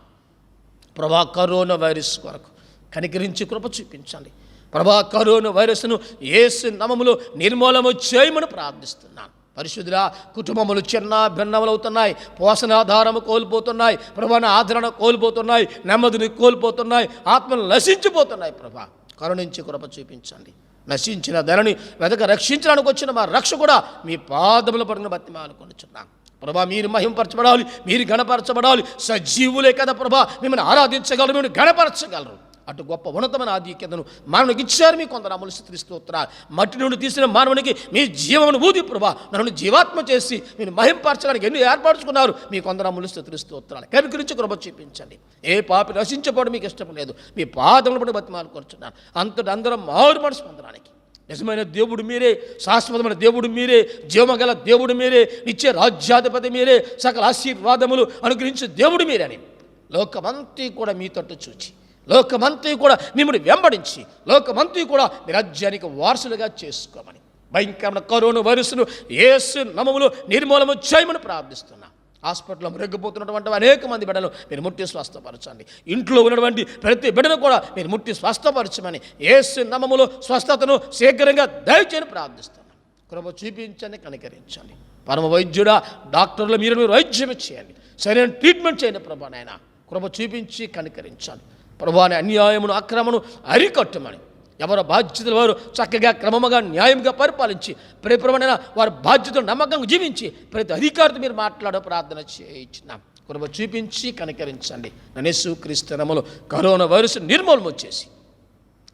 ప్రభా కరోనా వైరస్ కొరకు కనికరించి కృప చూపించండి. ప్రభా కరోనా వైరస్ను యేసు నామములో నిర్మూలము చేయమని ప్రార్థిస్తున్నాను. పరిశుద్ధుల కుటుంబములు చిన్న భిన్నములవుతున్నాయి, పోషణాధారము కోల్పోతున్నాయి, ప్రభాన ఆదరణ కోల్పోతున్నాయి, నెమ్మదిని కోల్పోతున్నాయి, ఆత్మలు నశించిపోతున్నాయి. ప్రభా కరుణించి కృప చూపించండి. నశించిన ధరని వెతక రక్షించడానికి వచ్చిన మా రక్ష కూడా మీ పాదముల పడిన బతిమాలు కొనుచున్నాను. ప్రభా మీరు మహింపరచబడాలి, మీరు గణపరచబడాలి. సజీవులే కదా ప్రభా మిమ్మల్ని ఆరాధించగలరు, మిమ్మల్ని గణపరచగలరు. అటు గొప్ప ఉన్నతమైన ఆధిక్యతను మానవునికి ఇచ్చారు. మీ కొందరు స్తుతిస్తోత్రాలు. మట్టి నుండి తీసిన మానవునికి మీ జీవమును ఊది ప్రభా నన్ను జీవాత్మ చేసి మీరు మహింపరచడానికి ఎన్ని ఏర్పరచుకున్నారు. మీ కొందరు స్తుతిస్తోత్రాలు. కనుకరించి కృప చూపించండి. ఏ పాపి నశించబోవడం మీకు ఇష్టం లేదు. మీ పాదములు పడి బతిమాలు కోరుచున్నాను. అంతటి అందరం మారు మనసు పొందడానికి నిజమైన దేవుడు మీరే, శాశ్వతమైన దేవుడు మీరే, జీవమగల దేవుడు మీరే, నిత్య రాజ్యాధిపతి మీరే, సకల ఆశీర్వాదములు అనుగ్రహించే దేవుడు మీరే అని లోకమంతా కూడా మీ తట్టు చూచి, లోకమంతా కూడా మిమ్మల్ని వెంబడించి, లోకమంతా కూడా మీ రాజ్యానికి వారసులుగా చేసుకోమని భయంకరమైన కరోనా వైరస్ను యేసు నామములో నిర్మూలన చేయమని ప్రార్థిస్తున్నా. హాస్పిటల్లో రెగ్గిపోతున్నటువంటి అనేక మంది బిడ్డలు మీరు ముట్టి స్వస్థపరచండి. ఇంట్లో ఉన్నటువంటి ప్రతి బిడ్డను కూడా మీరు ముట్టి స్వస్థపరచమని యేసు నామములో స్వస్థతను శీఘ్రంగా దయచేయని ప్రార్థిస్తున్నాను. కృప చూపించండి, కనికరించండి. పరమ వైద్యుడా, డాక్టర్లు మీరు వైద్యం చేయండి, సరైన ట్రీట్మెంట్ చేయండి. ప్రభా నాయన కృప చూపించి కనికరించండి. ప్రభాని అన్యాయమును అక్రమను అరికట్టమని ఎవరి బాధ్యతలు వారు చక్కగా క్రమముగా న్యాయంగా పరిపాలించి పరిపూర్ణమైన వారి బాధ్యతలు నమ్మకంగా జీవించి ప్రతి అధికారితో మీరు మాట్లాడే ప్రార్థన చేయించున్నాం. కృప చూపించి కనికరించండి. యేసుక్రీస్తు నామములో కరోనా వైరస్ నిర్మూలన చేసి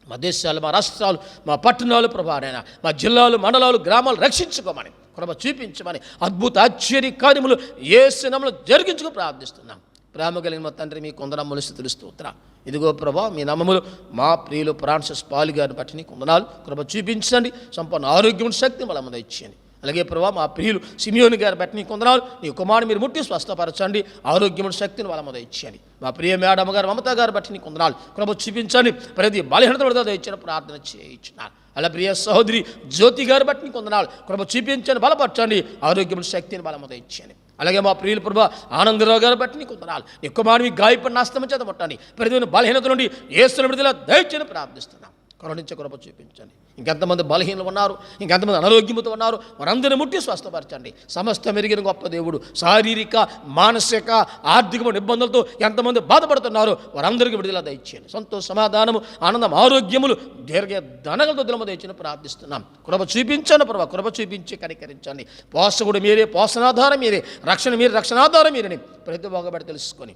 మా దేశాలు, మా రాష్ట్రాలు, మా పట్టణాలు ప్రభానైనా మా జిల్లాలు, మండలాలు, గ్రామాలు రక్షించుకోమని కృప చూపించమని అద్భుత ఆశ్చర్య కార్యములు యేసు నామములో జరిగించుకు ప్రార్థిస్తున్నాం. ప్రేమ కలిగిన మా తండ్రి మీ కొందనమ్మలు స్తోత్రం. ఇదిగో ప్రభా మీ నామములు మా ప్రియులు ఫ్రాన్సిస్ పాల్ గారిని బట్టి నీ కొందనాలు. కృప చూపించండి. సంపూర్ణ ఆరోగ్యం శక్తి బల మీద ఇచ్చేయండి. అలాగే ప్రభా మా ప్రియులు సిమియోని గారి బట్టి నీ కొందనాలు. నీ కుమారుని మీరు ముట్టి స్వస్థపరచండి. ఆరోగ్యం శక్తిని బల మీద ఇచ్చేయండి. మా ప్రియ మేడమ్మ గారు మమతా గారు బట్టి నీ కొందనాలు. కృప చూపించండి. ప్రతి బలహీనత పడితే ఇచ్చిన ప్రార్థన చేయించున్నాను. అలా ప్రియ సహోదరి జ్యోతి గారు బట్టి నీ కొందనాలు. కృప చూపించండి, బలపరచండి. ఆరోగ్యం శక్తిని బల మీద ఇచ్చేయండి. అలాగే మా ప్రియుల ప్రభా ఆనందరావు గారు బట్టి నీ కొందనాలు. నీ కుమారుని గాయపడిన అస్తమ చేత ముట్టండి. ప్రతి బలహీనత నుండి యేసుని విడుదల దయచేయని ప్రార్థిస్తున్నాం. కరుణించే కృప చూపించండి. ఇంకెంతమంది బలహీనలు ఉన్నారు, ఇంకెంతమంది అనారోగ్యంతో ఉన్నారు, వారందరిని ముట్టి స్వస్థపరచండి. సమస్త మెరిగిన గొప్ప దేవుడు. శారీరక, మానసిక, ఆర్థికమైన ఇబ్బందులతో ఎంతమంది బాధపడుతున్నారో వారందరికీ విడుదల దయచేయండి. సంతోష, సమాధానము, ఆనందం, ఆరోగ్యములు, దీర్ఘ ధనగలతో దిలమ దయచేయని ప్రార్థిస్తున్నాం. కృప చూపించండి ప్రభావ, కృప చూపించి కనికరించండి. పోషకుడు మీరే, పోషణాధారం మీరే, రక్షణ మీరే, రక్షణాధారం మీరని ప్రతి ఒక్కబడి తెలుసుకొని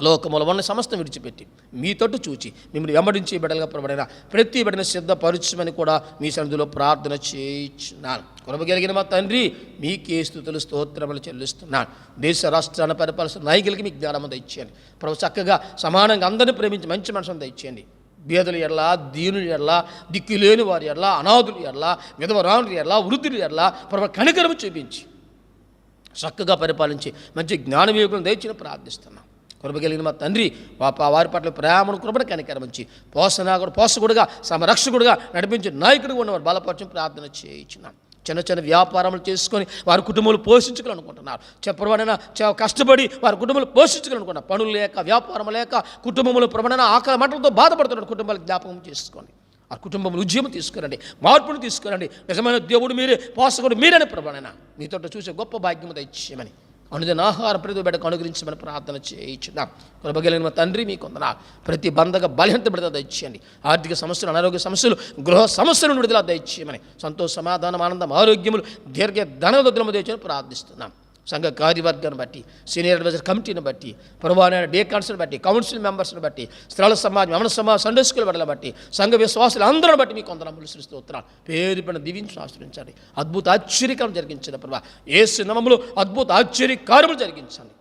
లోకముల వల్ల సమస్తం విడిచిపెట్టి మీ తట్టు చూచి మిమ్మల్ని వెంబడించి బిడ్డలుగా ప్రభడిన ప్రతి బిడ్డను సిద్ధపరచమని కూడా మీ సన్నిధిలో ప్రార్థన చేయించున్నాను. కృపగలిగిన మా తండ్రి, మీకే స్తుతులు స్తోత్రములు చెల్లిస్తున్నాను. దేశ రాష్ట్రాన్ని పరిపాలిస్తున్న నాయకులకి మీ జ్ఞానం దయచేయండి ప్రభు. చక్కగా సమానంగా అందరినీ ప్రేమించి మంచి మనసును దయచేయండి. బేదలు ఎడలా, దీనులు ఎడలా, దిక్కులేని వారి ఎడలా, అనాథులు ఎడలా, విధవరానులు ఎడలా, వృద్ధులు ఎడలా ప్రభు కనికరము చూపించి చక్కగా పరిపాలించి మంచి జ్ఞాన వివేకం దయచేయని ప్రార్థిస్తున్నాం. కృపగలిగిన మా తండ్రి, వారి పట్ల ప్రేమను, కృపను కనికరమించి పోషకుడుగా, సమరక్షకుడుగా నడిపించి నాయకుడిగా ఉన్నవారు బలపరచం ప్రార్థన చేయించున్నాం. చిన్న చిన్న వ్యాపారములు చేసుకొని వారి కుటుంబాలు పోషించుకోవాలనుకుంటున్నారు. చెప్పబడిన కష్టపడి వారి కుటుంబాలు పోషించుకోవాలనుకుంటున్నారు. పనులు లేక, వ్యాపారం లేక, కుటుంబములు ప్రబడిన ఆకలి మంటలతో బాధపడుతున్న కుటుంబాలకు జ్ఞాపకం చేసుకొని ఆ కుటుంబం ఉద్యమం తీసుకురండి, మార్పును తీసుకురండి. నిజమైన దేవుడు మీరే, పోషకుడు మీరని ప్రబడిన మీతో చూసే గొప్ప భాగ్యము దయచేయమని అనుదిన ఆహార ప్రతి బిడ్డకు అనుగ్రహించమని ప్రార్థన చేయించున్నాం. కృపగలిగిన తండ్రి, మీకు వందనాలు. ప్రతి బంధగా బలహీనత విడుదల దయచేయండి. ఆర్థిక సమస్యలు, అనారోగ్య సమస్యలు, గృహ సమస్యలను విడుదల దయచేయమని సంతోష, సమాధానం, ఆనందం, ఆరోగ్యములు, దీర్ఘ ధనదొద్దులము దయచేయమని ప్రార్థిస్తున్నాం. సంఘ కార్యవర్గాన్ని బట్టి, సీనియర్ అడ్వైజర్ కమిటీని బట్టి, ప్రధాన డేకాన్స్ని బట్టి, కౌన్సిల్ మెంబర్స్ని బట్టి, స్త్రీల సమాజం, అమన సమాజం, సండే స్కూల్ బిడ్డలను బట్టి, సంఘ విశ్వాసులు అందరిని బట్టి మీకు వందనములు స్తుతిస్తున్నాను. పేరు పైన దీవించి ఆశ్రయించండి. అద్భుత ఆశ్చర్యకారం జరిగించండి ప్రభా. యేసు నామములో అద్భుత ఆశ్చర్య కార్యములు జరిగించండి.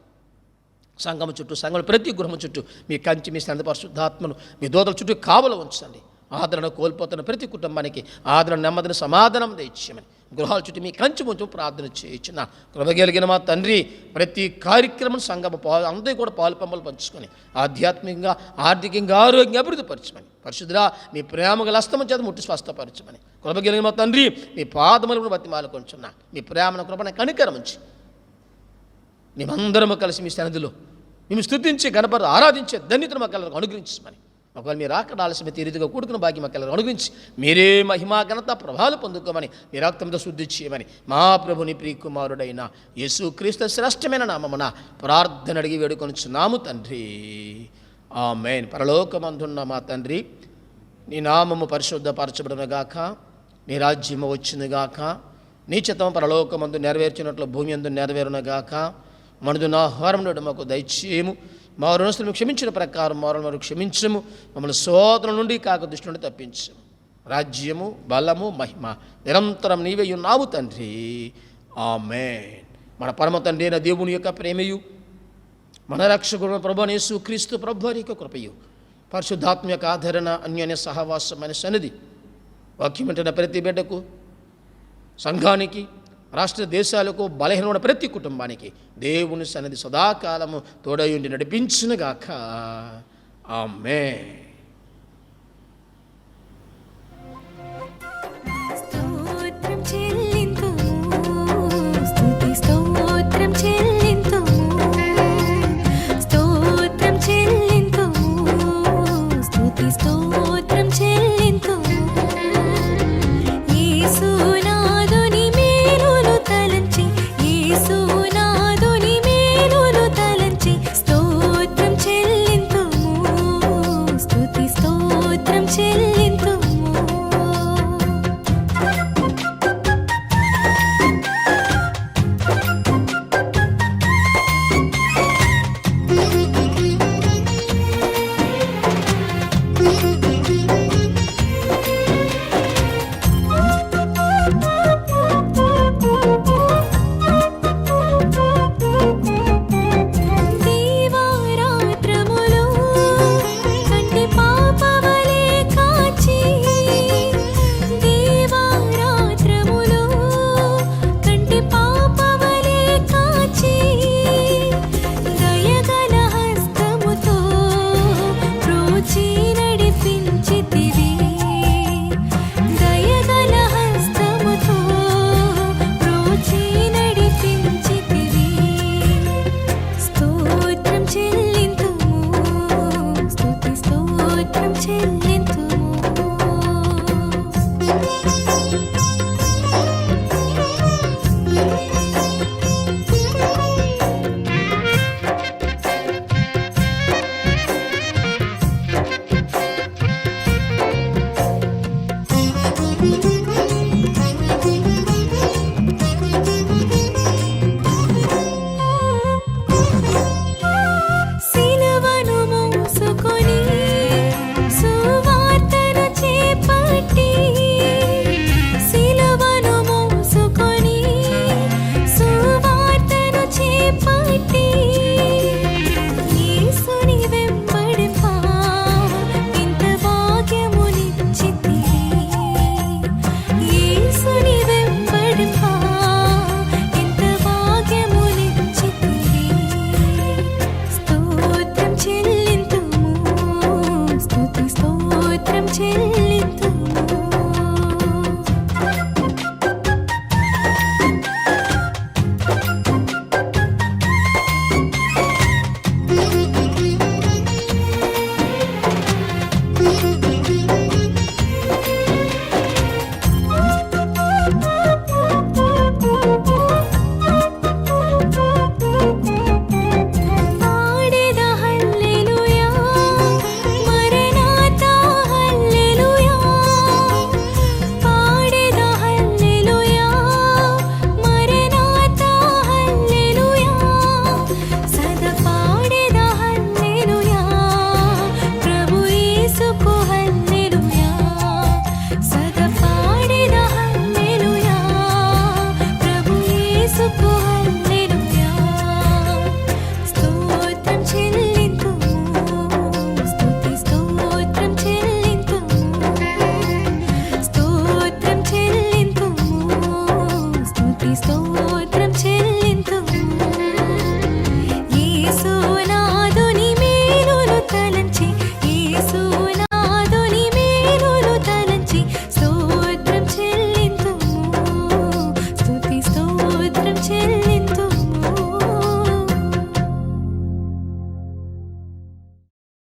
సంఘము చుట్టూ, సంఘం ప్రతి గృహము చుట్టూ మీ కంచి, మీ సంత పరిశుద్ధాత్మను మీ దూతల చుట్టూ కావలు ఉంచండి. ఆదరణ కోల్పోతున్న ప్రతి కుటుంబానికి ఆదరణ, నెమ్మదిని, సమాధానం దయచేయమని గృహాల చుట్టూ మీ కంచి ముంచు ప్రార్థన చేయించిన కృపగలిగిన మా తండ్రి, ప్రతి కార్యక్రమం సంఘం అందరూ కూడా పాలు పంపలు పంచుకొని ఆధ్యాత్మికంగా, ఆర్థికంగా, ఆరోగ్యంగా అభివృద్ధి పరచమని పరిశుద్ధుడా మీ ప్రేమ గల హస్తము చేత ముట్టి స్వస్థపరచమని కృపగలిగిన మా తండ్రి, మీ పాదములను బతి మాలుకొంచున్నా మీ ప్రేమను, కృపను కనికరమించి మేమందరము కలిసి మీ సన్నిధిలో మేము స్తుతించి గణపతి ఆరాధించే ధన్యతను మాకు అనుగ్రహించమని, ఒకవేళ మీరు ఆకడ ఆలస్యమైతే ఈ రీతిగా కూడుకున్న భాగ్యం మాకు అనుగ్రహించి మీరే మహిమా, ఘనత, ప్రభావాలు పొందుకోమని మీ రక్తంతో శుద్ధి చేయమని మా ప్రభుని ప్రియకుమారుడైన యేసుక్రీస్తు శ్రేష్టమైన నామమున ప్రార్థన అడిగి వేడుకొనుచున్నాము తండ్రి. ఆమేన్. పరలోకమందున్న మా తండ్రి, నీ నామము పరిశుద్ధపరచబడునుగాక, నీ రాజ్యము వచ్చునుగాక, నీ చిత్తము పరలోకమందు నెరవేర్చినట్లు భూమి యందు నెరవేరునుగాక. మనదున్న ఆహారం మాకు దయచేయము. మా రుణస్తులను క్షమించిన ప్రకారం వారు క్షమించము. మమ్మల్ని శోధన నుండి, కాక దుష్టు నుండి తప్పించము. రాజ్యము, బలము, మహిమ నిరంతరం నీవే ఉన్నావు తండ్రి. ఆమేన్. మన పరమ తండ్రి అయిన దేవుని యొక్క ప్రేమయు, మన రక్షకుడు ప్రభువైన యేసుక్రీస్తు ప్రభువారి యొక్క కృపయు, పరిశుద్ధాత్మ యొక్క ఆదరణ, అన్యోన్య సహవాసం అనే సన్నిధి వాక్యం వింటున్న ప్రతి బిడ్డకు, సంఘానికి, రాష్ట్ర దేశాలకు, బలహీనమైన ప్రతి కుటుంబానికి దేవుని సన్నిధి సదాకాలము తోడయుండి నడిపించునుగాక. ఆమేన్.